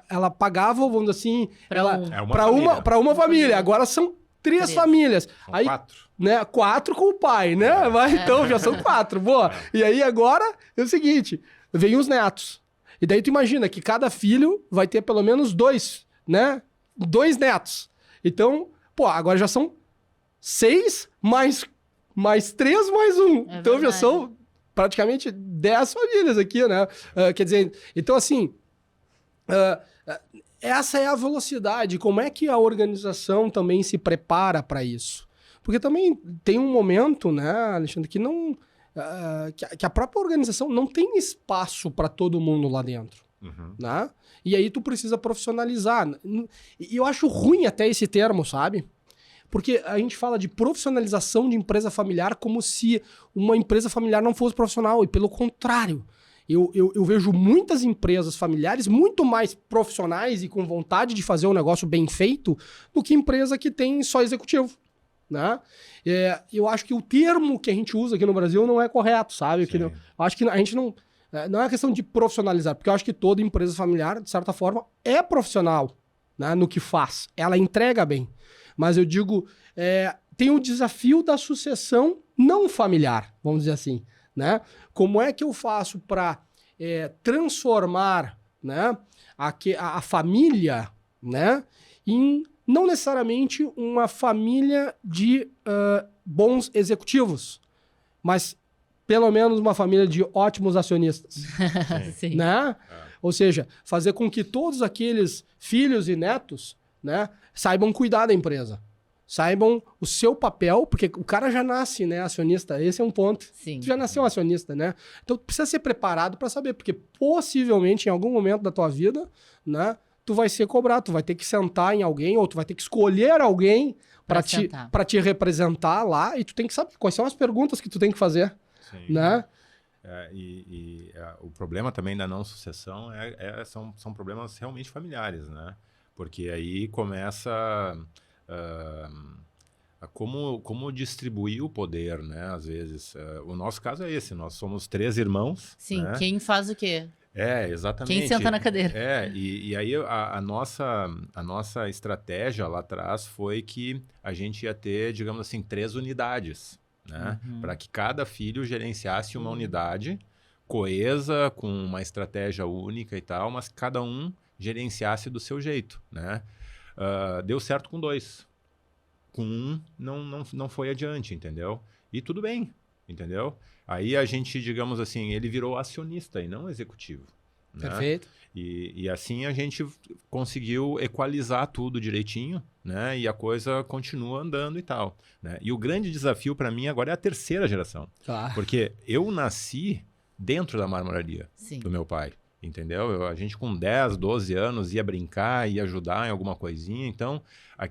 B: ela pagava, vamos dizer assim, para uma família. Agora são 3 famílias.
C: São
B: aí
C: 4.
B: Né, 4 com o pai, né? Então já são 4, boa. E aí agora é o seguinte, vem os netos. E daí tu imagina que cada filho vai ter pelo menos 2, né? 2 netos. Então, agora já são 6 mais 3 mais 1. Então já são praticamente 10 famílias aqui, né? Quer dizer, então assim, essa é a velocidade. Como é que a organização também se prepara para isso? Porque também tem um momento, né, Alexandre, que não... que a própria organização não tem espaço para todo mundo lá dentro.
C: Uhum.
B: Né? E aí tu precisa profissionalizar. E eu acho ruim até esse termo, sabe? Porque a gente fala de profissionalização de empresa familiar como se uma empresa familiar não fosse profissional. E pelo contrário, eu vejo muitas empresas familiares muito mais profissionais e com vontade de fazer um negócio bem feito do que empresa que tem só executivo. Né? Eu acho que o termo que a gente usa aqui no Brasil não é correto, sabe? Que acho que a gente não é uma questão de profissionalizar, porque eu acho que toda empresa familiar, de certa forma, é profissional, né, no que faz. Ela entrega bem. Mas eu digo, tem o desafio da sucessão não familiar, vamos dizer assim. Né? Como é que eu faço para transformar, né, a família, né, em não necessariamente uma família de bons executivos, mas pelo menos uma família de ótimos acionistas.
A: Sim.
B: Né? Ou seja, fazer com que todos aqueles filhos e netos, né, saibam cuidar da empresa. Saibam o seu papel, porque o cara já nasce, né, acionista. Esse é um ponto.
A: Sim.
B: Tu já nasceu acionista, né? Então tu precisa ser preparado para saber, porque possivelmente em algum momento da tua vida, né, tu vai ser cobrado, tu vai ter que sentar em alguém, ou tu vai ter que escolher alguém para te representar lá, e tu tem que saber quais são as perguntas que tu tem que fazer. Sim. Né?
C: O problema também da não sucessão são problemas realmente familiares, né? Porque aí começa como distribuir o poder, né? Às vezes, o nosso caso é esse, nós somos 3 irmãos.
A: Sim,
C: né?
A: Quem faz o quê?
C: Exatamente.
A: Quem senta na cadeira.
C: E aí a nossa estratégia lá atrás foi que a gente ia ter, digamos assim, 3 unidades, né? Para que cada filho gerenciasse uma unidade coesa, com uma estratégia única e tal, mas cada um gerenciasse do seu jeito, né? Deu certo com 2. Com 1 não foi adiante, entendeu? E tudo bem, entendeu? Aí a gente, digamos assim, ele virou acionista e não executivo. Né?
B: Perfeito.
C: E assim a gente conseguiu equalizar tudo direitinho, né? E a coisa continua andando e tal. Né? E o grande desafio para mim agora é a 3ª geração.
B: Claro.
C: Porque eu nasci dentro da marmoraria do meu pai. entendeu? A gente com 10, 12 anos ia brincar, ia ajudar em alguma coisinha. Então,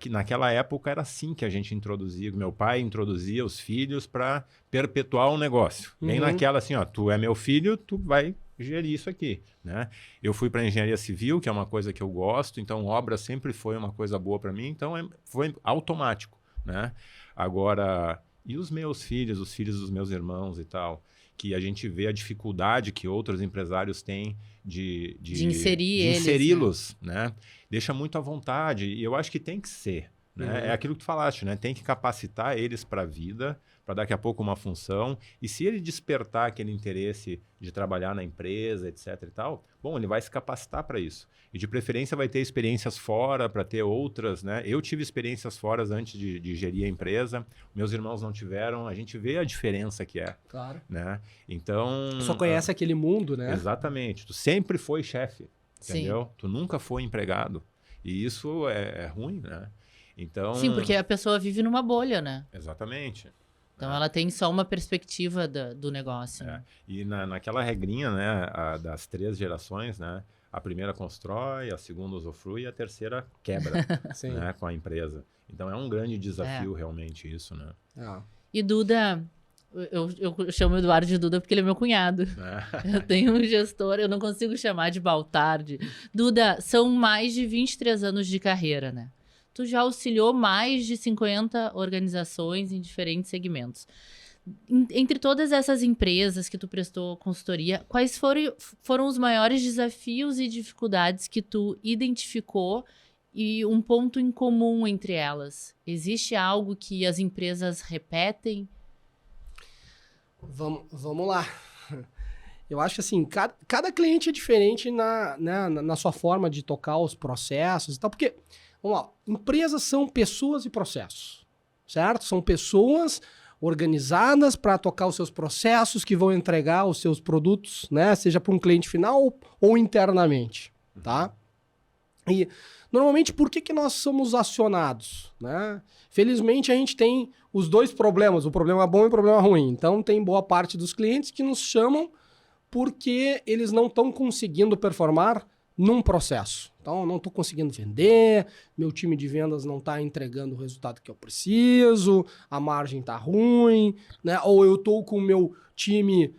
C: naquela época era assim que a gente introduzia. Meu pai introduzia os filhos para perpetuar o negócio. Bem naquela assim, ó, tu é meu filho, tu vai gerir isso aqui, né? Eu fui para engenharia civil, que é uma coisa que eu gosto, então obra sempre foi uma coisa boa para mim, então foi automático, né? Agora, e os meus filhos, os filhos dos meus irmãos e tal, que a gente vê a dificuldade que outros empresários têm de inseri-los, né? Deixa muito à vontade, e eu acho que tem que ser, né? É aquilo que tu falaste, né? Tem que capacitar eles para a vida, para daqui a pouco uma função, e se ele despertar aquele interesse de trabalhar na empresa, etc e tal, bom, ele vai se capacitar para isso. E de preferência vai ter experiências fora, para ter outras, né? Eu tive experiências fora antes de gerir a empresa, meus irmãos não tiveram, a gente vê a diferença que é.
B: Claro.
C: Né? Então...
B: Tu só conhece aquele mundo, né?
C: Exatamente. Tu sempre foi chefe, entendeu?
A: Sim.
C: Tu nunca foi empregado. E isso é ruim, né? Então...
A: Sim, porque a pessoa vive numa bolha, né?
C: Exatamente.
A: Então ela tem só uma perspectiva do negócio. Né?
C: E naquela regrinha, né, das 3 gerações, né, a primeira constrói, a segunda usufrui e a terceira quebra né, com a empresa. Então é um grande desafio realmente isso, né?
A: E Duda, eu chamo o Eduardo de Duda porque ele é meu cunhado. Eu tenho um gestor, eu não consigo chamar de Baltardi. Duda, são mais de 23 anos de carreira, né? Tu já auxiliou mais de 50 organizações em diferentes segmentos. Entre todas essas empresas que tu prestou consultoria, quais foram os maiores desafios e dificuldades que tu identificou e um ponto em comum entre elas? Existe algo que as empresas repetem?
B: Vamos lá. Eu acho que assim, cada cliente é diferente na sua forma de tocar os processos e tal, porque... Vamos lá, empresas são pessoas e processos, certo? São pessoas organizadas para tocar os seus processos que vão entregar os seus produtos, né? Seja para um cliente final ou internamente, tá? E, normalmente, por que nós somos acionados, né? Felizmente, a gente tem os 2 problemas, o problema bom e o problema ruim. Então, tem boa parte dos clientes que nos chamam porque eles não estão conseguindo performar num processo. Então, eu não estou conseguindo vender, meu time de vendas não está entregando o resultado que eu preciso, a margem está ruim, né? Ou eu estou com o meu time,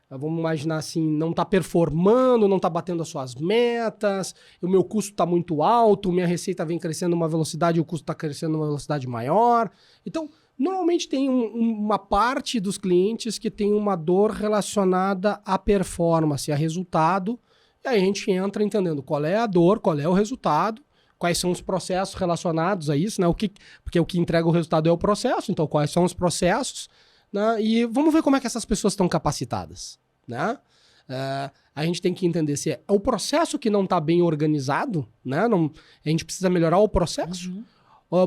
B: vamos imaginar assim, não está performando, não está batendo as suas metas, o meu custo está muito alto, minha receita vem crescendo numa velocidade e o custo está crescendo numa velocidade maior. Então, normalmente tem uma parte dos clientes que tem uma dor relacionada à performance, a resultado. E aí a gente entra entendendo qual é a dor, qual é o resultado, quais são os processos relacionados a isso, né? Porque o que entrega o resultado é o processo, então quais são os processos, né? E vamos ver como é que essas pessoas estão capacitadas, né? A gente tem que entender se é o processo que não está bem organizado, né? A gente precisa melhorar o processo,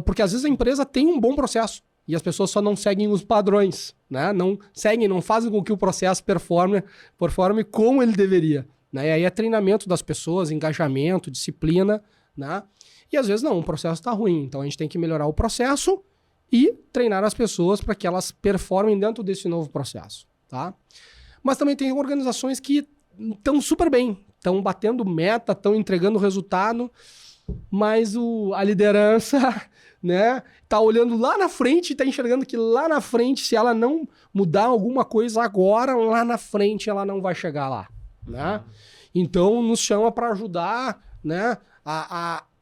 B: porque às vezes a empresa tem um bom processo e as pessoas só não seguem os padrões, né? Não seguem, não fazem com que o processo performe como ele deveria. Né? E aí é treinamento das pessoas, engajamento, disciplina, né? E às vezes não, o processo está ruim. Então a gente tem que melhorar o processo e treinar as pessoas para que elas performem dentro desse novo processo, tá? Mas também tem organizações que estão super bem, estão batendo meta, estão entregando resultado, mas a liderança, né, tá olhando lá na frente, tá enxergando que lá na frente, se ela não mudar alguma coisa agora, lá na frente ela não vai chegar lá. Né? Então nos chama para ajudar, né,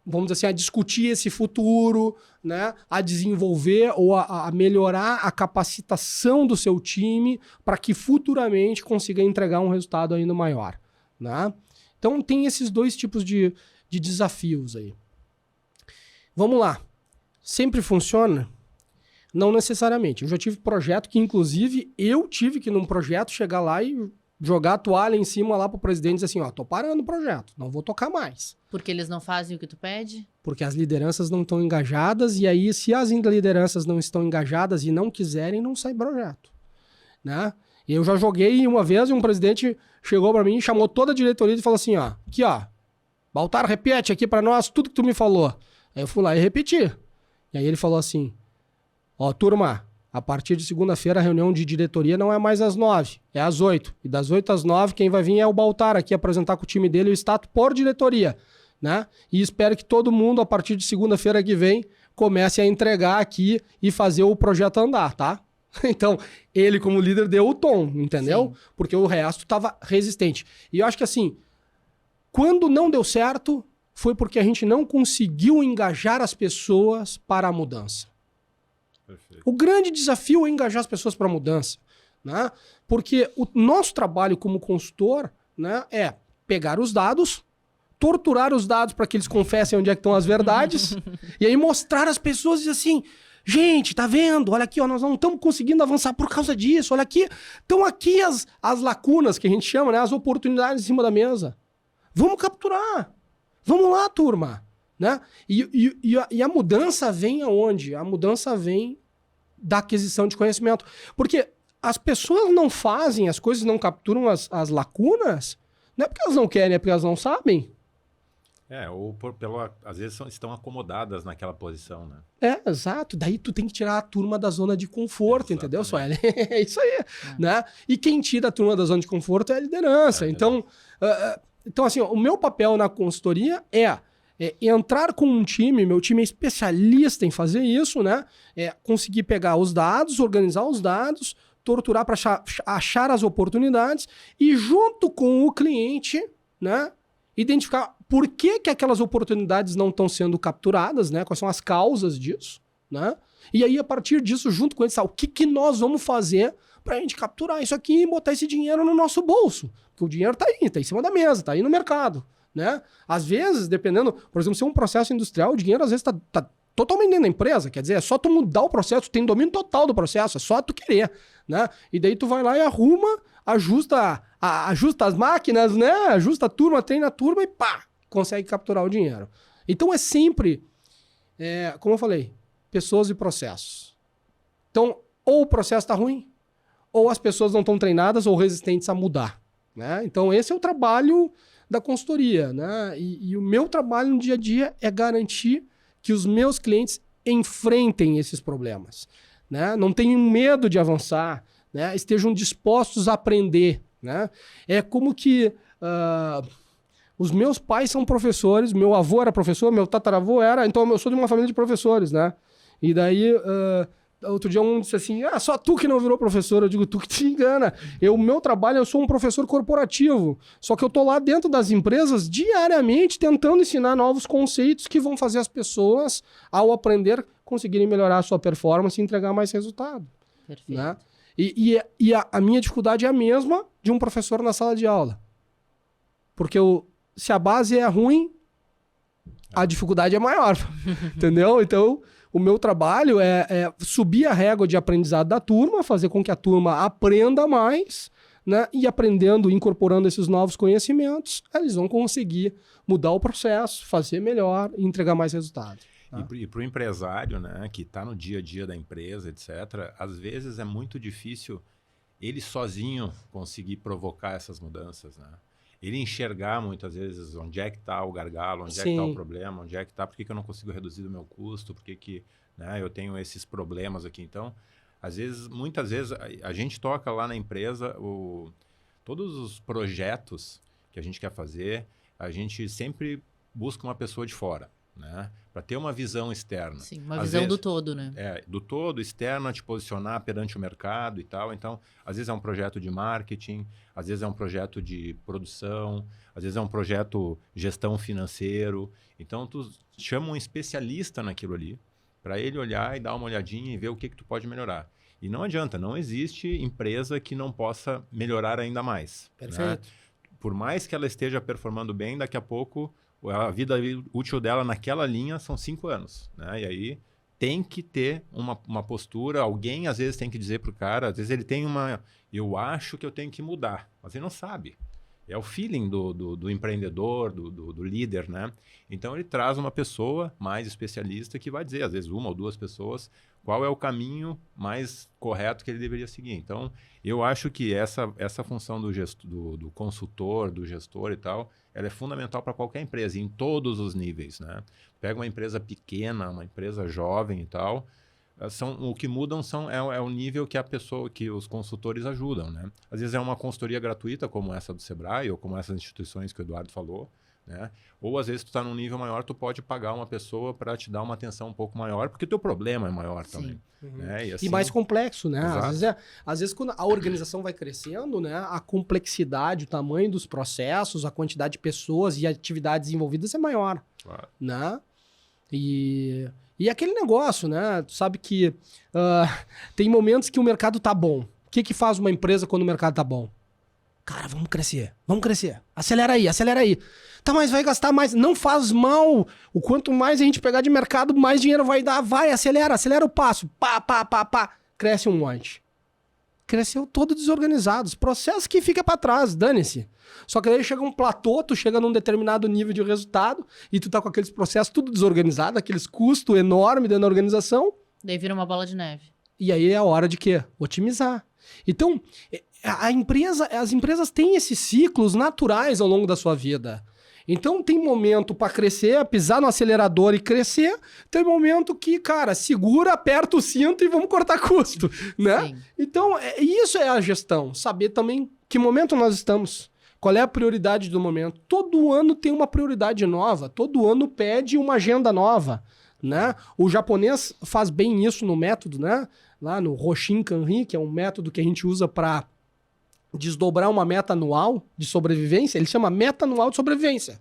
B: vamos dizer assim, a discutir esse futuro, né, a desenvolver ou a melhorar a capacitação do seu time para que futuramente consiga entregar um resultado ainda maior, né? Então tem esses 2 tipos de desafios aí. Vamos lá. Sempre funciona? Não necessariamente. Eu já tive projeto que, inclusive, eu tive que num projeto chegar lá e jogar a toalha em cima lá pro presidente e dizer assim, ó, tô parando o projeto, não vou tocar mais.
A: Porque eles não fazem o que tu pede?
B: Porque as lideranças não estão engajadas e aí se as lideranças não estão engajadas e não quiserem, não sai projeto, né? E eu já joguei uma vez e um presidente chegou para mim, chamou toda a diretoria e falou assim, ó, aqui ó, Baltar, repete aqui para nós tudo que tu me falou. Aí eu fui lá e repeti. E aí ele falou assim, ó, turma, A partir de segunda-feira, a reunião de diretoria não é mais às 9, é às 8. E das 8 às 9, quem vai vir é o Baltar aqui apresentar com o time dele o status por diretoria, né? E espero que todo mundo, a partir de segunda-feira que vem, comece a entregar aqui e fazer o projeto andar, tá? Então, ele como líder deu o tom, entendeu? Sim. Porque o resto estava resistente. E eu acho que assim, quando não deu certo, foi porque a gente não conseguiu engajar as pessoas para a mudança. Perfeito. O grande desafio é engajar as pessoas para a mudança, né? Porque o nosso trabalho como consultor, né, é pegar os dados, torturar os dados para que eles confessem onde é que estão as verdades e aí mostrar às pessoas e dizer assim, gente, tá vendo? Olha aqui, ó, nós não estamos conseguindo avançar por causa disso. Olha aqui, estão aqui as lacunas que a gente chama, né, as oportunidades em cima da mesa. Vamos capturar. Vamos lá, turma. Né? E a mudança vem aonde? A mudança vem da aquisição de conhecimento. Porque as pessoas não fazem as coisas, não capturam as lacunas, não é porque elas não querem, é porque elas não sabem.
C: Ou às vezes estão acomodadas naquela posição, né?
B: Exato. Daí tu tem que tirar a turma da zona de conforto, entendeu, Sueli? É isso aí. Né? E quem tira a turma da zona de conforto é a liderança. Então, assim, o meu papel na consultoria é entrar com um time, meu time é especialista em fazer isso, né? Conseguir pegar os dados, organizar os dados, torturar para achar as oportunidades e junto com o cliente, né, identificar por que aquelas oportunidades não estão sendo capturadas, né? Quais são as causas disso, né? E aí, a partir disso, junto com eles, o que nós vamos fazer para a gente capturar isso aqui e botar esse dinheiro no nosso bolso? Porque o dinheiro está aí, está em cima da mesa, está aí no mercado. Né? Às vezes, dependendo, por exemplo, se é um processo industrial, o dinheiro às vezes tá totalmente dentro da empresa, quer dizer, é só tu mudar o processo, tu tem domínio total do processo, é só tu querer, né? E daí tu vai lá e arruma, ajusta as máquinas, né? Ajusta a turma, treina a turma e pá, consegue capturar o dinheiro. Então é sempre, como eu falei, pessoas e processos. Então, ou o processo tá ruim, ou as pessoas não estão treinadas ou resistentes a mudar, né? Então esse é o trabalho da consultoria, né? E o meu trabalho no dia a dia é garantir que os meus clientes enfrentem esses problemas, né? Não tenham medo de avançar, né? Estejam dispostos a aprender, né? É como que os meus pais são professores, meu avô era professor, meu tataravô era, então eu sou de uma família de professores, né? E daí outro dia um disse assim, só tu que não virou professor. Eu digo, tu que te engana. Meu trabalho, eu sou um professor corporativo. Só que eu tô lá dentro das empresas diariamente tentando ensinar novos conceitos que vão fazer as pessoas, ao aprender, conseguirem melhorar a sua performance e entregar mais resultado. Perfeito. Né? E a minha dificuldade é a mesma de um professor na sala de aula. Porque se a base é ruim, a dificuldade é maior. Entendeu? Então, o meu trabalho é subir a régua de aprendizado da turma, fazer com que a turma aprenda mais, né? E aprendendo, incorporando esses novos conhecimentos, eles vão conseguir mudar o processo, fazer melhor e entregar mais resultado. Tá?
C: E para o empresário, né, que está no dia a dia da empresa, etc., às vezes é muito difícil ele sozinho conseguir provocar essas mudanças, né? Ele enxergar muitas vezes onde é que está o gargalo, onde é que está o problema, onde é que está, por que eu não consigo reduzir o meu custo, por que né, eu tenho esses problemas aqui. Então, muitas vezes, a gente toca lá na empresa todos os projetos que a gente quer fazer, a gente sempre busca uma pessoa de fora, né? Para ter uma visão externa.
A: Sim, uma visão do todo, né?
C: Do todo, externa, te posicionar perante o mercado e tal. Então, às vezes é um projeto de marketing, às vezes é um projeto de produção, às vezes é um projeto gestão financeiro. Então, tu chama um especialista naquilo ali, para ele olhar e dar uma olhadinha e ver o que tu pode melhorar. E não adianta, não existe empresa que não possa melhorar ainda mais.
B: Perfeito.
C: Né? Por mais que ela esteja performando bem, daqui a pouco a vida útil dela naquela linha são 5 anos, né? E aí tem que ter uma postura, alguém às vezes tem que dizer pro cara, às vezes ele tem eu acho que eu tenho que mudar, mas ele não sabe. É o feeling do empreendedor, do líder, né? Então ele traz uma pessoa mais especialista que vai dizer, às vezes 1 ou 2 pessoas, qual é o caminho mais correto que ele deveria seguir. Então, eu acho que essa função do consultor, do gestor e tal, ela é fundamental para qualquer empresa, em todos os níveis, né? Pega uma empresa pequena, uma empresa jovem e tal, O que mudam é o nível que a pessoa, que os consultores ajudam, né? Às vezes é uma consultoria gratuita, como essa do Sebrae, ou como essas instituições que o Eduardo falou, né? Ou às vezes tu está num nível maior, tu pode pagar uma pessoa para te dar uma atenção um pouco maior, porque o teu problema é maior também. Né?
B: E mais complexo, né?
C: Exato.
B: Às vezes, quando a organização vai crescendo, né, a complexidade, o tamanho dos processos, a quantidade de pessoas e atividades envolvidas é maior.
C: Claro.
B: Né? E aquele negócio, né? Tu sabe que tem momentos que o mercado tá bom. O que faz uma empresa quando o mercado tá bom? Cara, vamos crescer. Acelera aí. Tá, mas vai gastar mais. Não faz mal. O quanto mais a gente pegar de mercado, mais dinheiro vai dar. Vai, acelera o passo. Pá. Cresce um monte. Cresceu todo desorganizado. Os processos que fica para trás, dane-se. Só que aí chega um platô, tu chega num determinado nível de resultado e tu tá com aqueles processos tudo desorganizado, aqueles custos enormes dentro da organização.
A: Daí vira uma bola de neve.
B: E aí é a hora de quê? Otimizar. Então, as empresas têm esses ciclos naturais ao longo da sua vida. Então tem momento para crescer, pisar no acelerador e crescer. Tem momento que, cara, segura, aperta o cinto e vamos cortar custo, né?
A: Sim.
B: Então, isso é a gestão. Saber também que momento nós estamos. Qual é a prioridade do momento? Todo ano tem uma prioridade nova. Todo ano pede uma agenda nova, né? O japonês faz bem isso no método, né? Lá no Hoshin Kanri, que é um método que a gente usa para desdobrar uma meta anual de sobrevivência. Ele chama meta anual de sobrevivência.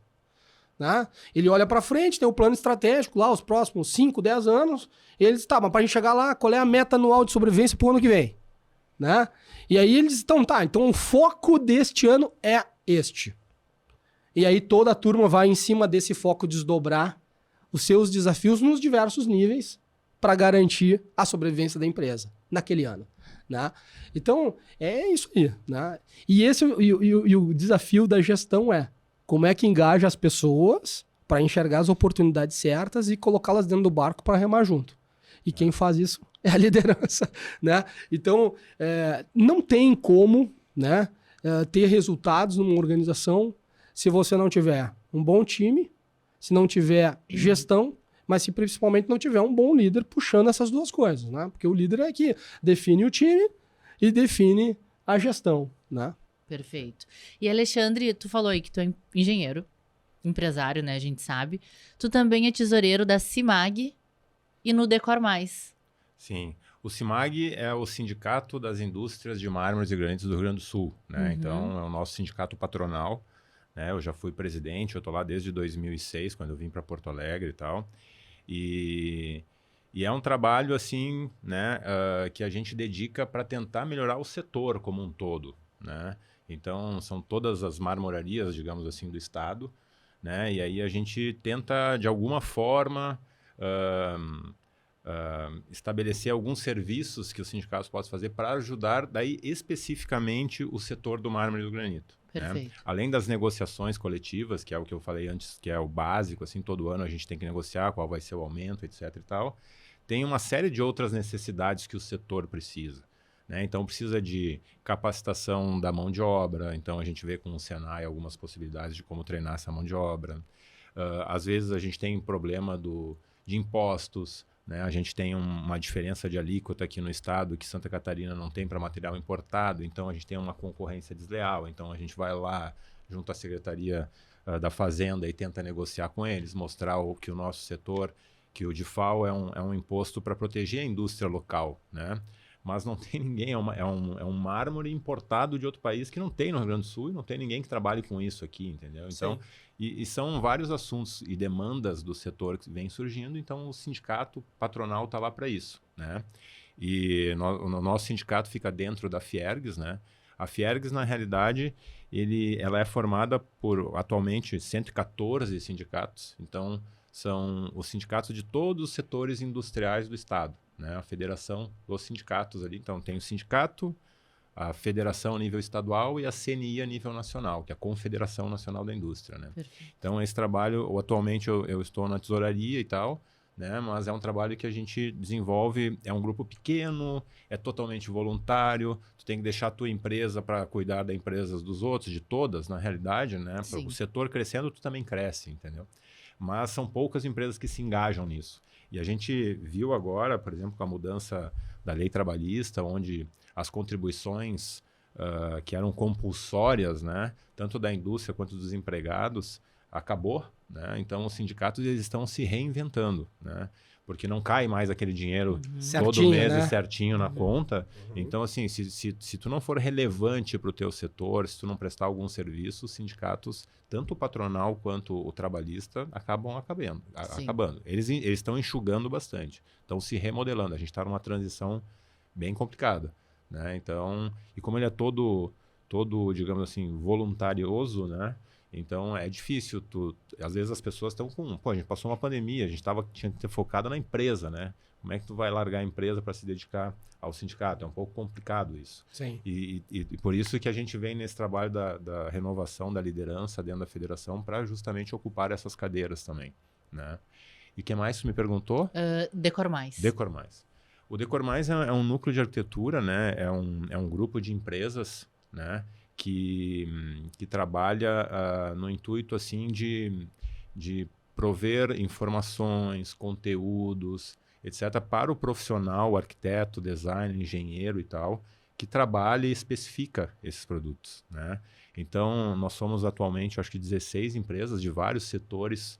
B: Né? Ele olha para frente, tem o plano estratégico lá, os próximos 5, 10 anos. E ele diz, tá, mas para a gente chegar lá, qual é a meta anual de sobrevivência pro ano que vem? Né? E aí eles estão, então o foco deste ano é este. E aí toda a turma vai em cima desse foco desdobrar os seus desafios nos diversos níveis para garantir a sobrevivência da empresa naquele ano. Né? Então, é isso aí. Né? E o desafio da gestão é como é que engaja as pessoas para enxergar as oportunidades certas e colocá-las dentro do barco para remar junto. E quem faz isso é a liderança. Né? Então, não tem como, né, ter resultados numa organização se você não tiver um bom time, se não tiver gestão, mas se principalmente não tiver um bom líder puxando essas duas coisas, né? Porque o líder é que define o time e define a gestão, né?
A: Perfeito. E Alexandre, tu falou aí que tu é engenheiro, empresário, né? A gente sabe. Tu também é tesoureiro da CIMAG e no Decor Mais.
C: Sim. O CIMAG é o Sindicato das Indústrias de Mármores e Granitos do Rio Grande do Sul, né? Então, é o nosso sindicato patronal, né? Eu já fui presidente, eu tô lá desde 2006, quando eu vim para Porto Alegre e tal. E é um trabalho, assim, né, que a gente dedica para tentar melhorar o setor como um todo, né? Então, são todas as marmorarias, digamos assim, do estado, né? E aí a gente tenta, de alguma forma, estabelecer alguns serviços que os sindicatos possam fazer para ajudar, daí, especificamente, o setor do mármore e do granito. Né? Além das negociações coletivas, que é o que eu falei antes, que é o básico, assim, todo ano a gente tem que negociar qual vai ser o aumento, etc. e tal, tem uma série de outras necessidades que o setor precisa. Né? Então, precisa de capacitação da mão de obra, então a gente vê com o Senai algumas possibilidades de como treinar essa mão de obra. Às vezes a gente tem problema de impostos, né? A gente tem uma diferença de alíquota aqui no estado que Santa Catarina não tem para material importado, então a gente tem uma concorrência desleal. Então a gente vai lá junto à Secretaria da Fazenda e tenta negociar com eles, mostrar que o nosso setor, que o DIFAL é um imposto para proteger a indústria local, né? Mas não tem ninguém, é um mármore importado de outro país que não tem no Rio Grande do Sul e não tem ninguém que trabalhe com isso aqui, entendeu? Então, e são vários assuntos e demandas do setor que vem surgindo, então o sindicato patronal está lá para isso, né? E o nosso sindicato fica dentro da Fiergs, né? A Fiergs, na realidade, ela é formada por, atualmente, 114 sindicatos, então são os sindicatos de todos os setores industriais do estado. Né, a federação dos sindicatos ali. Então, tem o sindicato, a federação a nível estadual e a CNI a nível nacional, que é a Confederação Nacional da Indústria. Né? Então, esse trabalho, atualmente eu estou na tesouraria e tal, né, mas é um trabalho que a gente desenvolve, é um grupo pequeno, é totalmente voluntário, tu tem que deixar a tua empresa para cuidar das empresas dos outros, de todas, na realidade, né? O setor crescendo, tu também cresce, entendeu? mas são poucas empresas que se engajam nisso. E a gente viu agora, por exemplo, com a mudança da lei trabalhista, onde as contribuições que eram compulsórias, né, tanto da indústria quanto dos empregados, acabou, né? Então os sindicatos eles estão se reinventando, né? Porque não cai mais aquele dinheiro todo
B: Certinho,
C: mês
B: né?
C: e certinho na conta. Então, assim, se tu não for relevante para o teu setor, se tu não prestar algum serviço, os sindicatos, tanto o patronal quanto o trabalhista, acabam acabando. Eles estão enxugando bastante, estão se remodelando. A gente está numa transição bem complicada, né? Então, e como ele é todo, digamos assim, voluntarioso, né? Então é difícil, às vezes as pessoas estão a gente passou uma pandemia, a gente tinha que ter focado na empresa, né? Como é que tu vai largar a empresa para se dedicar ao sindicato? É um pouco complicado isso.
B: Sim.
C: E por isso que a gente vem nesse trabalho da renovação da liderança dentro da federação para justamente ocupar essas cadeiras também, né? E o que mais tu me perguntou?
A: Decor Mais.
C: Decor Mais. O Decor Mais é um núcleo de arquitetura, né? É um grupo de empresas, né? Que trabalha no intuito assim de prover informações, conteúdos, etc., para o profissional, arquiteto, designer, engenheiro e tal, que trabalha e especifica esses produtos, né? Então, nós somos atualmente, acho que 16 empresas de vários setores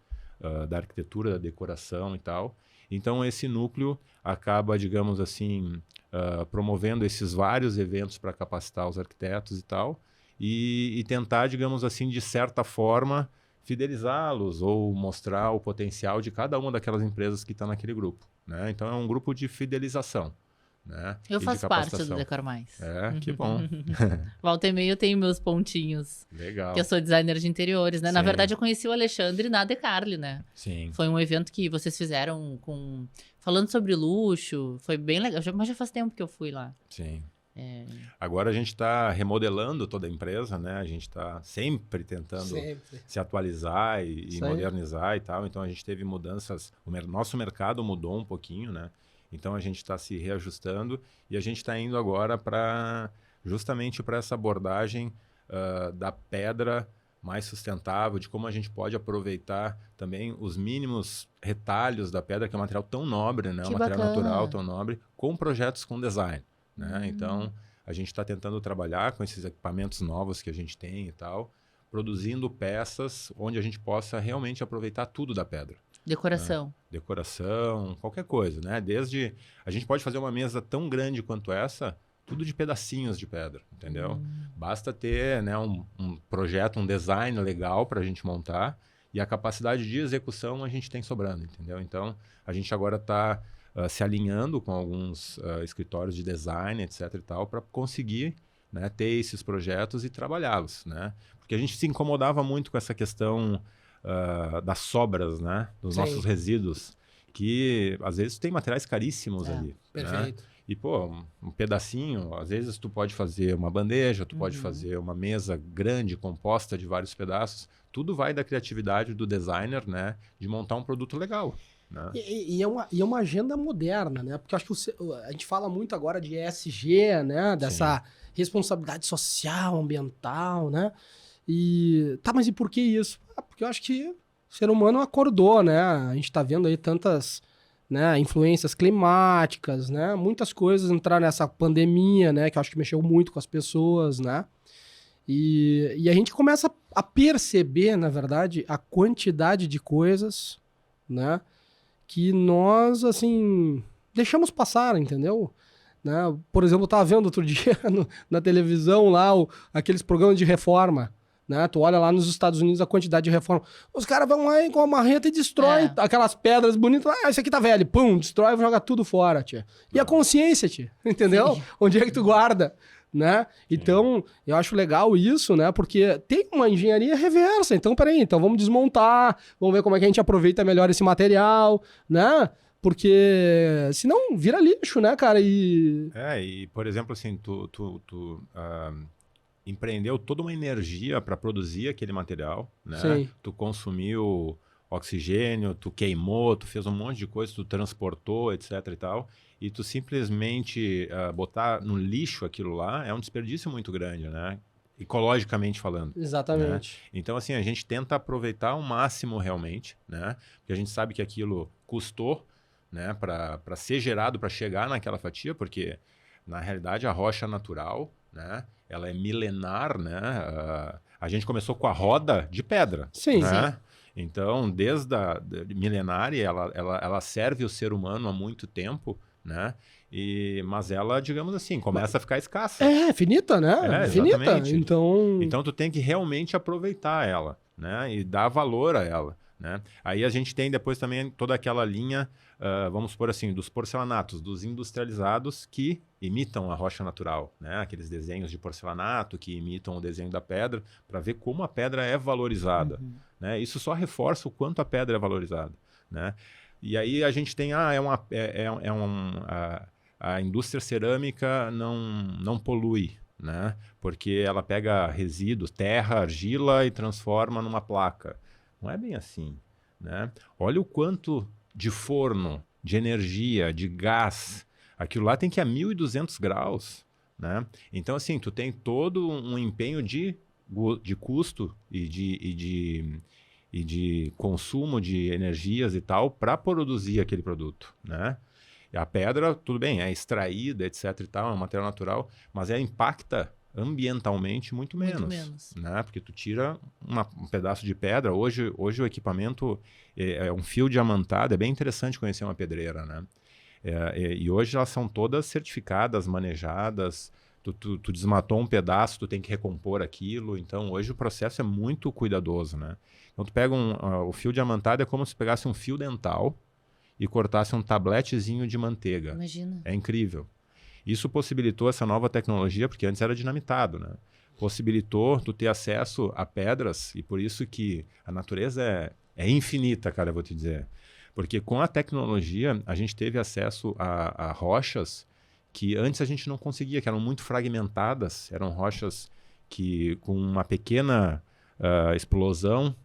C: da arquitetura, da decoração e tal. Então, esse núcleo acaba, digamos assim, promovendo esses vários eventos para capacitar os arquitetos e tal, e tentar, digamos assim, de certa forma, fidelizá-los ou mostrar o potencial de cada uma daquelas empresas que estão naquele grupo, né? Então, é um grupo de fidelização, né?
A: Eu faço parte do Decor Mais.
C: Que bom.
A: Volta e meia eu tenho meus pontinhos.
C: Legal.
A: Que eu sou designer de interiores, né?
C: Sim.
A: Na verdade, eu conheci o Alexandre na Decarli, né?
C: Sim.
A: Foi um evento que vocês fizeram falando sobre luxo. Foi bem legal. Mas já faz tempo que eu fui lá.
C: Sim. Agora a gente está remodelando toda a empresa, né? A gente está sempre tentando se atualizar e modernizar e tal. Então a gente teve mudanças. Nosso mercado mudou um pouquinho, né? Então a gente está se reajustando e a gente está indo agora justamente para essa abordagem da pedra mais sustentável, de como a gente pode aproveitar também os mínimos retalhos da pedra, que é um material tão nobre, né? Um material natural tão nobre, com projetos com design, né? Então a gente está tentando trabalhar com esses equipamentos novos que a gente tem e tal, produzindo peças onde a gente possa realmente aproveitar tudo da pedra.
A: Decoração.
C: Decoração, qualquer coisa, né? Desde a gente pode fazer uma mesa tão grande quanto essa, tudo de pedacinhos de pedra, entendeu? Basta ter, né, um projeto, um design legal para a gente montar e a capacidade de execução a gente tem sobrando, entendeu? Então, a gente agora está se alinhando com alguns escritórios de design, etc e tal, para conseguir, né, ter esses projetos e trabalhá-los, né? Porque a gente se incomodava muito com essa questão das sobras, né? Dos nossos resíduos, que às vezes tem materiais caríssimos ali.
B: Perfeito.
C: Né? E, pô, um pedacinho, às vezes tu pode fazer uma bandeja, tu pode fazer uma mesa grande, composta de vários pedaços. Tudo vai da criatividade do designer, né? De montar um produto legal. Né?
B: E é uma agenda moderna, né? Porque acho que a gente fala muito agora de ESG, né? Dessa responsabilidade social, ambiental, né? Mas e por que isso? Porque eu acho que o ser humano acordou, né? A gente tá vendo aí tantas, né, influências climáticas, né? Muitas coisas entraram nessa pandemia, né? Que eu acho que mexeu muito com as pessoas, né? E a gente começa a perceber, na verdade, a quantidade de coisas, né? Que nós, assim, deixamos passar, entendeu? Né? Por exemplo, eu tava vendo outro dia na televisão lá aqueles programas de reforma. Né? Tu olha lá nos Estados Unidos a quantidade de reforma. Os caras vão lá com a marreta e destroem aquelas pedras bonitas. Isso aqui tá velho. Pum, destrói e joga tudo fora, tia. E a consciência, tia. Entendeu? Sim. Onde é que tu guarda? Né? Então, eu acho legal isso, né? Porque tem uma engenharia reversa. Então, peraí, vamos desmontar, vamos ver como é que a gente aproveita melhor esse material, né? Porque senão vira lixo, né, cara?
C: E por exemplo, assim, tu empreendeu toda uma energia para produzir aquele material, né?
B: Sim.
C: Tu consumiu oxigênio, tu queimou, tu fez um monte de coisa, tu transportou, etc e tal. E tu simplesmente botar no lixo aquilo lá é um desperdício muito grande, né? ecologicamente falando.
B: Exatamente.
C: Né? Então, assim, a gente tenta aproveitar ao máximo realmente, né? Porque a gente sabe que aquilo custou, né? Para ser gerado, para chegar naquela fatia, porque, na realidade, a rocha natural, né? Ela é milenar, né? A gente começou com a roda de pedra.
B: Sim.
C: Né? Então, desde a milenária, ela serve o ser humano há muito tempo, né? Mas ela, digamos assim, começa a ficar escassa.
B: É finita, né? Finita.
C: Exatamente.
B: Então,
C: tu tem que realmente aproveitar ela, né? E dar valor a ela, né? Aí a gente tem depois também toda aquela linha, vamos supor assim, dos porcelanatos, dos industrializados que imitam a rocha natural, né? Aqueles desenhos de porcelanato que imitam o desenho da pedra, para ver como a pedra é valorizada, né? Isso só reforça o quanto a pedra é valorizada, né? E aí a gente tem, a indústria cerâmica não polui, né? Porque ela pega resíduos, terra, argila e transforma numa placa. Não é bem assim, né? Olha o quanto de forno, de energia, de gás. Aquilo lá tem que ir a 1.200 graus, né? Então, assim, tu tem todo um empenho de custo e de consumo de energias e tal para produzir aquele produto, né? E a pedra, tudo bem, é extraída, etc e tal, é um material natural, mas ela impacta ambientalmente muito menos. Né? Porque tu tira um pedaço de pedra, hoje o equipamento é um fio diamantado, é bem interessante conhecer uma pedreira, né? E hoje elas são todas certificadas, manejadas, tu desmatou um pedaço, tu tem que recompor aquilo, então hoje o processo é muito cuidadoso, né? Então tu pega o fio diamantado é como se pegasse um fio dental e cortasse um tabletezinho de manteiga.
A: Imagina.
C: É incrível. Isso possibilitou essa nova tecnologia, porque antes era dinamitado, né? Possibilitou tu ter acesso a pedras, e por isso que a natureza é infinita, cara, eu vou te dizer. Porque com a tecnologia, a gente teve acesso a rochas que antes a gente não conseguia, que eram muito fragmentadas, eram rochas que com uma pequena explosão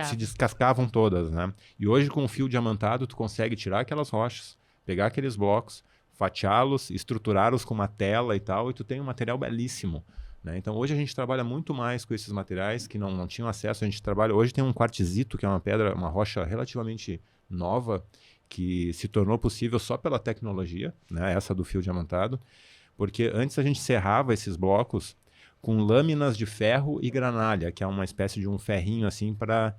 C: se descascavam todas, né? E hoje com o fio diamantado tu consegue tirar aquelas rochas, pegar aqueles blocos, fatiá-los, estruturá-los com uma tela e tal, e tu tem um material belíssimo, né? Então hoje a gente trabalha muito mais com esses materiais que não tinham acesso, a gente trabalha, hoje tem um quartzito, que é uma pedra, uma rocha relativamente nova, que se tornou possível só pela tecnologia, né? Essa do fio diamantado, porque antes a gente serrava esses blocos com lâminas de ferro e granalha, que é uma espécie de um ferrinho assim para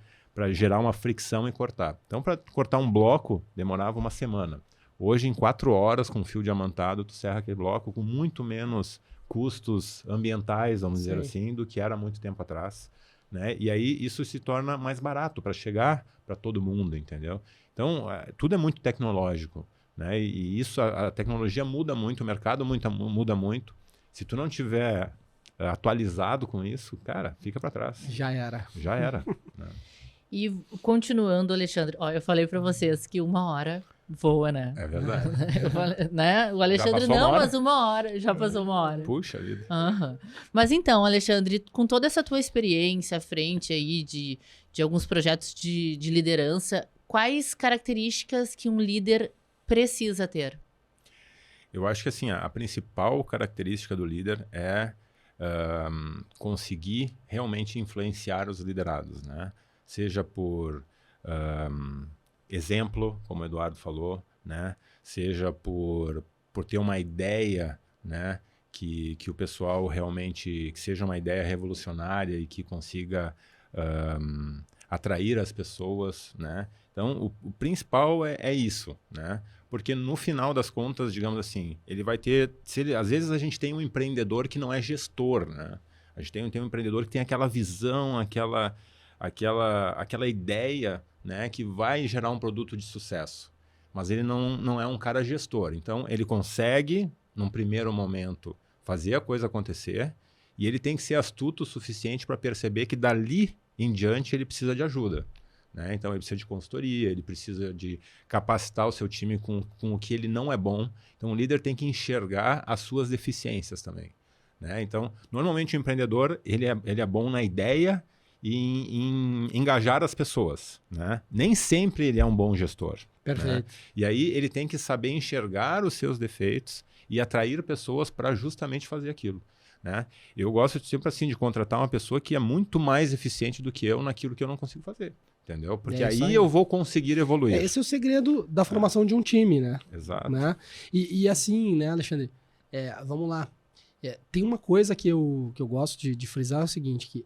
C: gerar uma fricção e cortar. Então, para cortar um bloco, demorava uma semana. Hoje, em 4 horas, com fio diamantado, tu serra aquele bloco com muito menos custos ambientais, vamos dizer assim, do que era há muito tempo atrás, né? E aí isso se torna mais barato para chegar para todo mundo, entendeu? Então, tudo é muito tecnológico, né? E isso, a tecnologia muda muito, o mercado muda muito. Se tu não tiver atualizado com isso, cara, fica para trás.
B: Já era.
A: Né? E continuando, Alexandre, ó, eu falei para vocês que 1 hora voa, né?
C: É verdade.
A: Né? O Alexandre mas 1 hora, já passou 1 hora.
C: Puxa vida.
A: Mas então, Alexandre, com toda essa tua experiência à frente aí de alguns projetos de liderança, quais características que um líder precisa ter?
C: Eu acho que assim, a principal característica do líder é conseguir realmente influenciar os liderados, né? Seja por exemplo, como o Eduardo falou, né? Seja por ter uma ideia, né? Que o pessoal realmente, que seja uma ideia revolucionária e que consiga atrair as pessoas, né? Então, o principal é isso, né? Porque no final das contas, digamos assim, ele vai ter... às vezes a gente tem um empreendedor que não é gestor, né? A gente tem um empreendedor que tem aquela visão, aquela ideia, né? Que vai gerar um produto de sucesso. Mas ele não é um cara gestor. Então, ele consegue, num primeiro momento, fazer a coisa acontecer e ele tem que ser astuto o suficiente para perceber que dali em diante ele precisa de ajuda. Né? Então, ele precisa de consultoria, ele precisa de capacitar o seu time com o que ele não é bom. Então, o líder tem que enxergar as suas deficiências também. Né? Então, normalmente o empreendedor ele é bom na ideia e em engajar as pessoas. Né? Nem sempre ele é um bom gestor.
B: Perfeito.
C: Né? E aí ele tem que saber enxergar os seus defeitos e atrair pessoas para justamente fazer aquilo. né? Eu gosto sempre assim de contratar uma pessoa que é muito mais eficiente do que eu naquilo que eu não consigo fazer, entendeu? Porque aí eu vou conseguir evoluir.
B: Esse é o segredo da formação de um time, né?
C: Exato.
B: Né? E assim, né, Alexandre? Vamos lá. Tem uma coisa que eu gosto de frisar, é o seguinte, que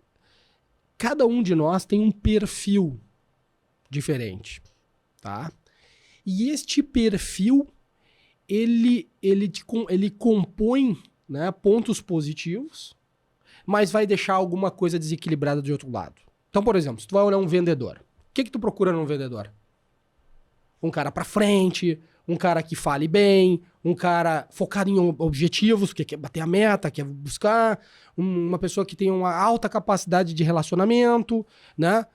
B: cada um de nós tem um perfil diferente, tá? E este perfil, ele compõe, né, pontos positivos, mas vai deixar alguma coisa desequilibrada de outro lado. Então, por exemplo, se tu vai olhar um vendedor, o que tu procura num vendedor? Um cara pra frente, um cara que fale bem, um cara focado em objetivos, que quer bater a meta, quer buscar, uma pessoa que tem uma alta capacidade de relacionamento, né?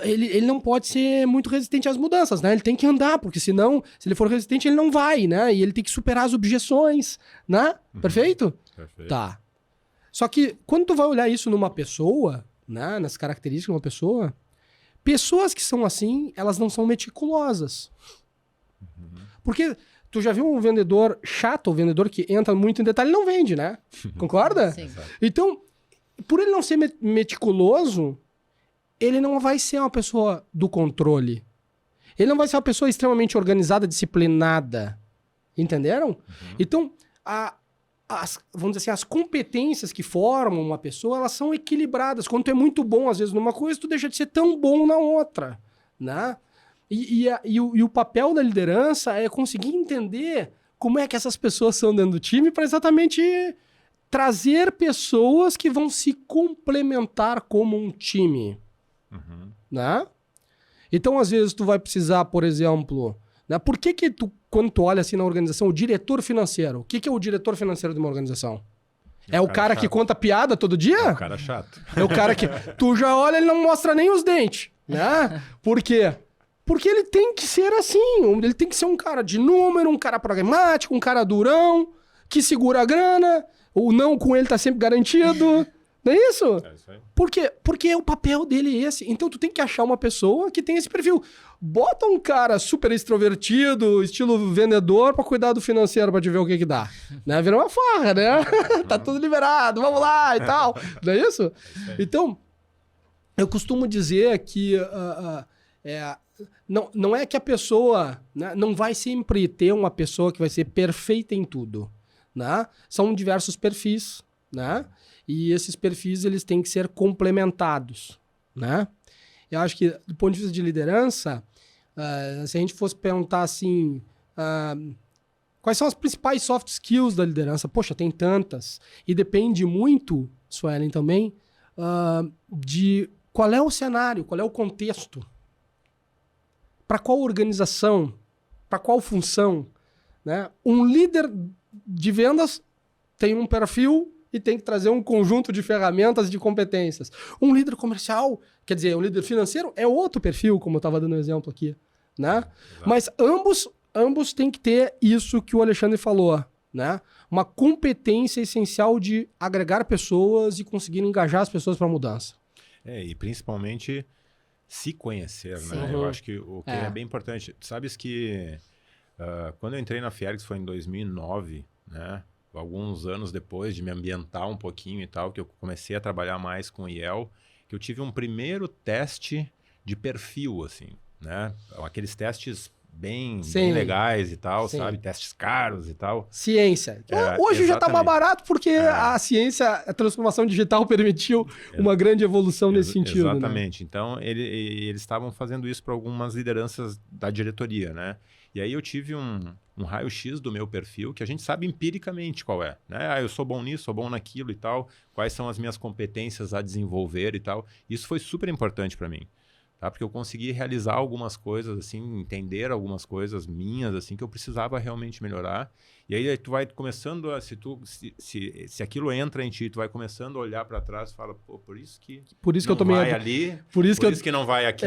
B: Ele não pode ser muito resistente às mudanças, né? Ele tem que andar, porque senão, se ele for resistente, ele não vai, né? E ele tem que superar as objeções, né? Perfeito?
C: Perfeito.
B: Tá. Só que quando tu vai olhar isso numa pessoa, né? Nas características de uma pessoa, pessoas que são assim, elas não são meticulosas. Porque tu já viu um vendedor chato, um vendedor que entra muito em detalhe, não vende, né? Concorda?
A: Sim.
B: Então, por ele não ser meticuloso, ele não vai ser uma pessoa do controle. Ele não vai ser uma pessoa extremamente organizada, disciplinada. Entenderam? Então, vamos dizer assim, as competências que formam uma pessoa, elas são equilibradas. Quando tu é muito bom, às vezes, numa coisa, tu deixa de ser tão bom na outra, né? E o papel da liderança é conseguir entender como é que essas pessoas são dentro do time para exatamente trazer pessoas que vão se complementar como um time, né? Então, às vezes, tu vai precisar, por exemplo... Né? Por que tu, quando tu olha assim na organização, o diretor financeiro, o que é o diretor financeiro de uma organização? É o cara que conta piada todo dia?
C: É o cara chato.
B: É o cara que... Tu já olha, ele não mostra nem os dentes, né? Por quê? Porque ele tem que ser assim, ele tem que ser um cara de número, um cara pragmático, um cara durão, que segura a grana, o não com ele tá sempre garantido, não é isso?
C: É isso aí.
B: Por quê? Porque o papel dele é esse. Então tu tem que achar uma pessoa que tem esse perfil. Bota um cara super extrovertido, estilo vendedor, pra cuidar do financeiro, pra te ver o que dá. Né? Vira uma farra, né? Tá tudo liberado, vamos lá e tal. Não é isso? Então, eu costumo dizer que não é que a pessoa... Né, não vai sempre ter uma pessoa que vai ser perfeita em tudo. Né? São diversos perfis, né? E esses perfis, eles têm que ser complementados, né? Eu acho que, do ponto de vista de liderança, se a gente fosse perguntar assim, quais são as principais soft skills da liderança? Poxa, tem tantas. E depende muito, Suelen, também, de qual é o cenário, qual é o contexto. Para qual organização, para qual função, né? Um líder de vendas tem um perfil e tem que trazer um conjunto de ferramentas e de competências. Um líder comercial, quer dizer, um líder financeiro é outro perfil, como eu estava dando um exemplo aqui, né? Mas ambos têm que ter isso que o Alexandre falou, né? Uma competência essencial de agregar pessoas e conseguir engajar as pessoas para a mudança.
C: E principalmente se conhecer,
A: Sim.
C: né? Eu acho que o que é bem importante. Tu sabes que quando eu entrei na Fiergs foi em 2009, né? Alguns anos depois de me ambientar um pouquinho e tal, que eu comecei a trabalhar mais com o IEL, que eu tive um primeiro teste de perfil, assim, né? Aqueles testes bem legais e tal, sabe? Testes caros e tal.
B: Ciência. Hoje já tá mais barato porque a ciência, a transformação digital permitiu uma grande evolução nesse sentido.
C: Exatamente.
B: Né?
C: Então, eles estavam fazendo isso para algumas lideranças da diretoria, né? E aí eu tive um raio-x do meu perfil, que a gente sabe empiricamente qual é, né? Eu sou bom nisso, sou bom naquilo e tal, quais são as minhas competências a desenvolver e tal. Isso foi super importante para mim, tá? Porque eu consegui realizar algumas coisas, assim, entender algumas coisas minhas, assim, que eu precisava realmente melhorar. E aí tu vai começando a... Se aquilo entra em ti, tu vai começando a olhar para trás e fala, pô, por isso que eu tô vai ali, por isso que não vai aqui,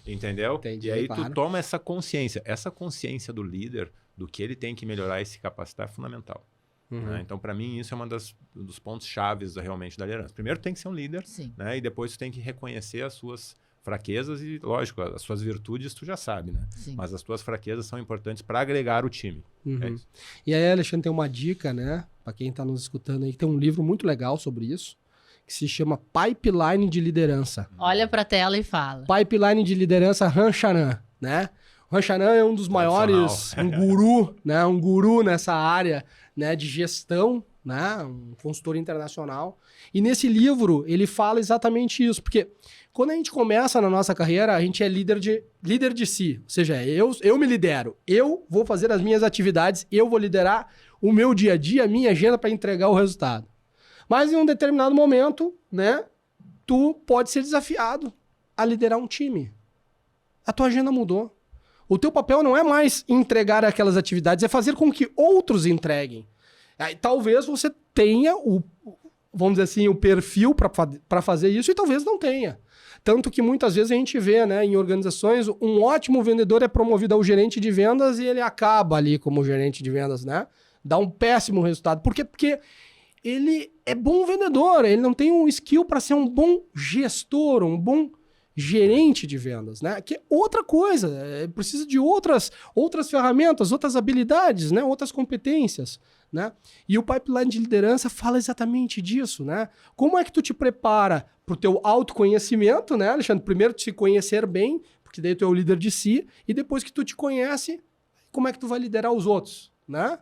C: entendeu?
B: Entendi,
C: e aí tu toma essa consciência do líder, do que ele tem que melhorar e se capacitar, é fundamental. Né? Então, para mim, isso é dos pontos chaves realmente da liderança. Primeiro, tem que ser um líder, né? E depois tu tem que reconhecer as suas fraquezas e, lógico, as suas virtudes tu já sabe, né?
A: Sim.
C: Mas as tuas fraquezas são importantes para agregar o time. É isso.
B: E aí, Alexandre, tem uma dica, né? Para quem está nos escutando aí, tem um livro muito legal sobre isso, que se chama Pipeline de Liderança.
A: Olha para a tela e fala.
B: Pipeline de Liderança Rancharan, né? O Rancharan é um dos maiores, um guru nessa área, né, de gestão, né, um consultor internacional. E nesse livro ele fala exatamente isso, porque quando a gente começa na nossa carreira, a gente é líder de si, ou seja, eu me lidero, eu vou fazer as minhas atividades, eu vou liderar o meu dia a dia, a minha agenda para entregar o resultado. Mas em um determinado momento, né, tu pode ser desafiado a liderar um time. A tua agenda mudou. O teu papel não é mais entregar aquelas atividades, é fazer com que outros entreguem. Aí, talvez você tenha vamos dizer assim, o perfil para fazer isso e talvez não tenha. Tanto que muitas vezes a gente vê, né, em organizações, um ótimo vendedor é promovido ao gerente de vendas e ele acaba ali como gerente de vendas, né? Dá um péssimo resultado. Por quê? Porque ele é bom vendedor, ele não tem um skill para ser um bom gestor, um bom gerente de vendas, né? Que é outra coisa, precisa de outras ferramentas, outras habilidades, né? Outras competências, né? E o pipeline de liderança fala exatamente disso, né? Como é que tu te prepara para o teu autoconhecimento, né, Alexandre? Primeiro te conhecer bem, porque daí tu é o líder de si, e depois que tu te conhece, como é que tu vai liderar os outros, né?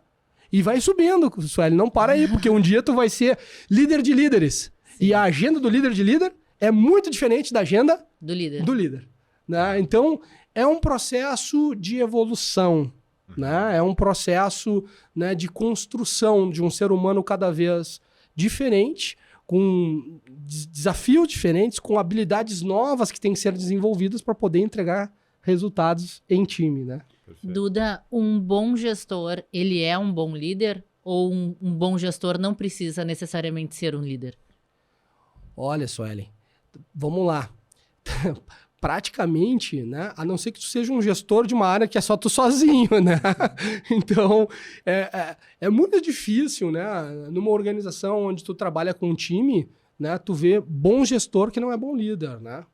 B: E vai subindo, Sueli, não para aí, porque um dia tu vai ser líder de líderes. Sim. E a agenda do líder de líder é muito diferente da agenda do líder, né? Então, é um processo de evolução, né? É um processo, né, de construção de um ser humano cada vez diferente, com desafios diferentes, com habilidades novas que têm que ser desenvolvidas para poder entregar resultados em time, né?
C: Perfeito.
A: Duda, um bom gestor, ele é um bom líder? Ou um bom gestor não precisa necessariamente ser um líder?
B: Olha, Sueli, vamos lá. Praticamente, né? A não ser que tu seja um gestor de uma área que é só tu sozinho, né? Então, é muito difícil, né? Numa organização onde tu trabalha com um time, né? Tu vê bom gestor que não é bom líder, né?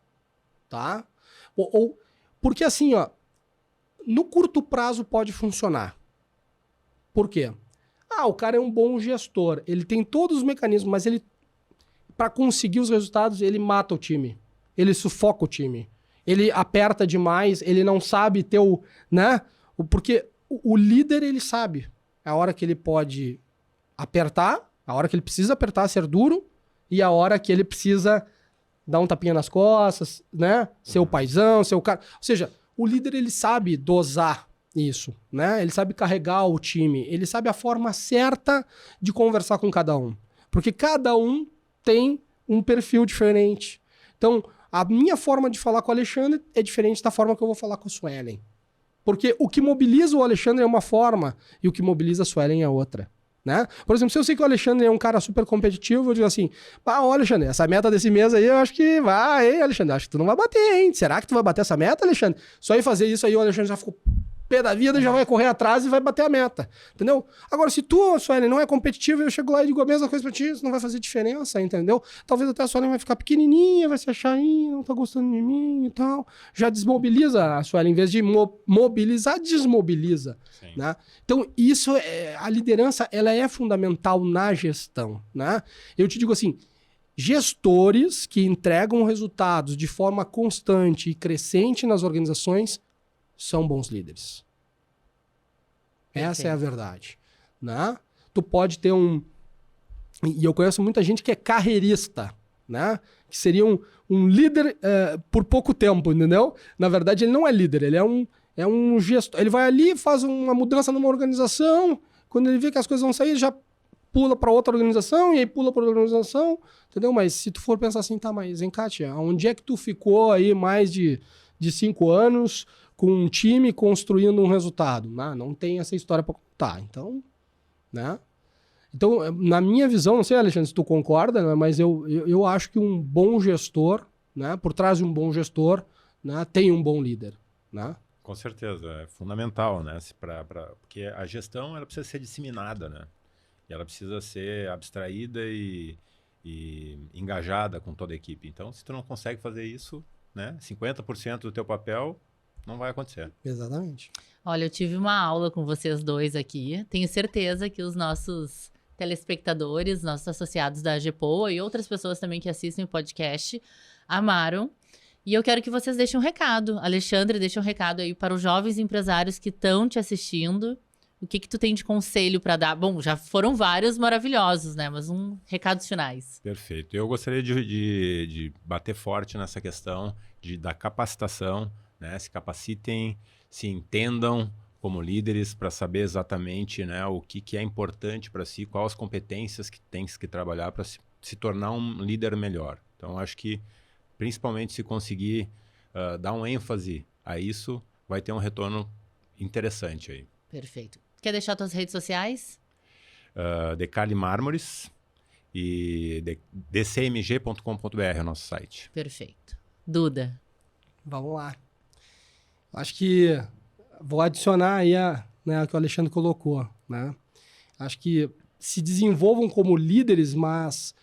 B: Tá? Porque assim, ó, no curto prazo pode funcionar. Por quê? O cara é um bom gestor, ele tem todos os mecanismos, mas ele, para conseguir os resultados, ele mata o time. Ele sufoca o time. Ele aperta demais, ele não sabe ter né? Porque o líder, ele sabe a hora que ele pode apertar, a hora que ele precisa apertar, ser duro, e a hora que ele precisa dar um tapinha nas costas, né? Ser o paizão, ser o cara... Ou seja, o líder, ele sabe dosar isso, né? Ele sabe carregar o time, ele sabe a forma certa de conversar com cada um. Porque cada um tem um perfil diferente. Então, a minha forma de falar com o Alexandre é diferente da forma que eu vou falar com a Suelen. Porque o que mobiliza o Alexandre é uma forma e o que mobiliza a Suelen é outra, né? Por exemplo, se eu sei que o Alexandre é um cara super competitivo, eu digo assim, Alexandre, essa meta desse mês aí eu acho que vai, hein, Alexandre? Acho que tu não vai bater, hein? Será que tu vai bater essa meta, Alexandre? Só ir fazer isso aí, o Alexandre já ficou pé da vida, já vai correr atrás e vai bater a meta, entendeu? Agora, se tu, Suelen, não é competitivo, eu chego lá e digo a mesma coisa pra ti, isso não vai fazer diferença, entendeu? Talvez até a Suelen vai ficar pequenininha, vai se achar, não tá gostando de mim e tal. Já desmobiliza a Suelen, em vez de mobilizar, desmobiliza, né? Então, isso, a liderança, ela é fundamental na gestão, né? Eu te digo assim, gestores que entregam resultados de forma constante e crescente nas organizações são bons líderes. Essa é a verdade, né? Tu pode ter e eu conheço muita gente que é carreirista, né? Que seria um líder por pouco tempo, entendeu? Na verdade, ele não é líder, ele é um gestor. Ele vai ali, faz uma mudança numa organização, quando ele vê que as coisas vão sair, ele já pula para outra organização, e aí pula para outra organização, entendeu? Mas se tu for pensar assim, tá, mas Encate, onde é que tu ficou aí mais de 5 anos com um time construindo um resultado? Não tem essa história para contar. Então, né? Então, na minha visão, não sei, Alexandre, se tu concorda, né? Mas eu acho que um bom gestor, né? Por trás de um bom gestor, né? Tem um bom líder, né?
C: Com certeza, é fundamental, né? Porque a gestão, ela precisa ser disseminada, né? E ela precisa ser abstraída e engajada com toda a equipe. Então, se tu não consegue fazer isso, né? 50% do teu papel, não vai acontecer.
B: Exatamente.
A: Olha, eu tive uma aula com vocês dois aqui. Tenho certeza que os nossos telespectadores, nossos associados da AGEPOA e outras pessoas também que assistem o podcast amaram. E eu quero que vocês deixem um recado. Alexandre, deixa um recado aí para os jovens empresários que estão te assistindo. O que tu tem de conselho para dar? Bom, já foram vários maravilhosos, né? Mas recados finais.
C: Perfeito. Eu gostaria de bater forte nessa questão da capacitação, né? Se capacitem, se entendam como líderes para saber exatamente, né, o que é importante para si, quais as competências que tem que trabalhar para se tornar um líder melhor. Então, acho que, principalmente, se conseguir dar um ênfase a isso, vai ter um retorno interessante aí.
A: Perfeito. Quer deixar suas redes sociais?
C: Decali Mármores e dcmg.com.br é o nosso site.
A: Perfeito. Duda.
B: Vamos lá. Acho que vou adicionar aí o que o Alexandre colocou, né? Acho que se desenvolvam como líderes, mas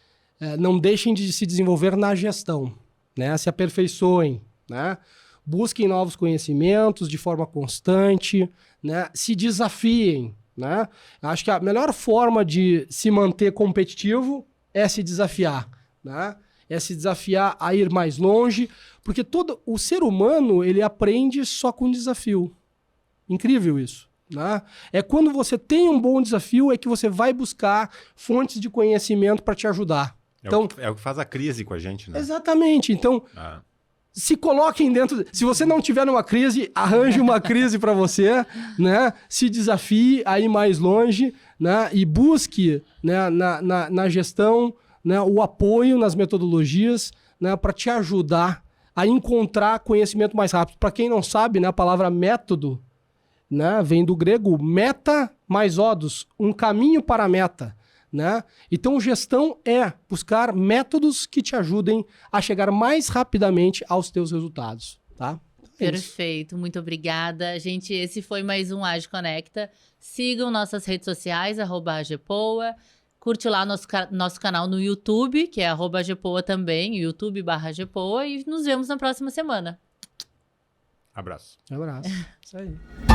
B: não deixem de se desenvolver na gestão, né? Se aperfeiçoem, né? Busquem novos conhecimentos de forma constante, né? Se desafiem, né? Acho que a melhor forma de se manter competitivo é se desafiar, né? É se desafiar a ir mais longe, porque todo o ser humano, ele aprende só com desafio. Incrível isso, né? É quando você tem um bom desafio é que você vai buscar fontes de conhecimento para te ajudar. Então,
C: é o que faz a crise com a gente, né?
B: Exatamente. Então, se coloquem dentro... Se você não tiver numa crise, arranje uma crise para você, né? Se desafie a ir mais longe, né? E busque, né, na gestão, né, o apoio nas metodologias, né, para te ajudar a encontrar conhecimento mais rápido. Para quem não sabe, né, a palavra método, né, vem do grego meta mais odos, um caminho para a meta, né? Então, gestão é buscar métodos que te ajudem a chegar mais rapidamente aos teus resultados, tá?
A: Perfeito, muito obrigada. Gente, esse foi mais um Age Conecta. Sigam nossas redes sociais, @AGEPOA. Curte lá nosso canal no YouTube, que é @AGEPOA também, youtube.com/AGEPOA. E nos vemos na próxima semana.
C: Abraço.
B: Abraço. Isso aí.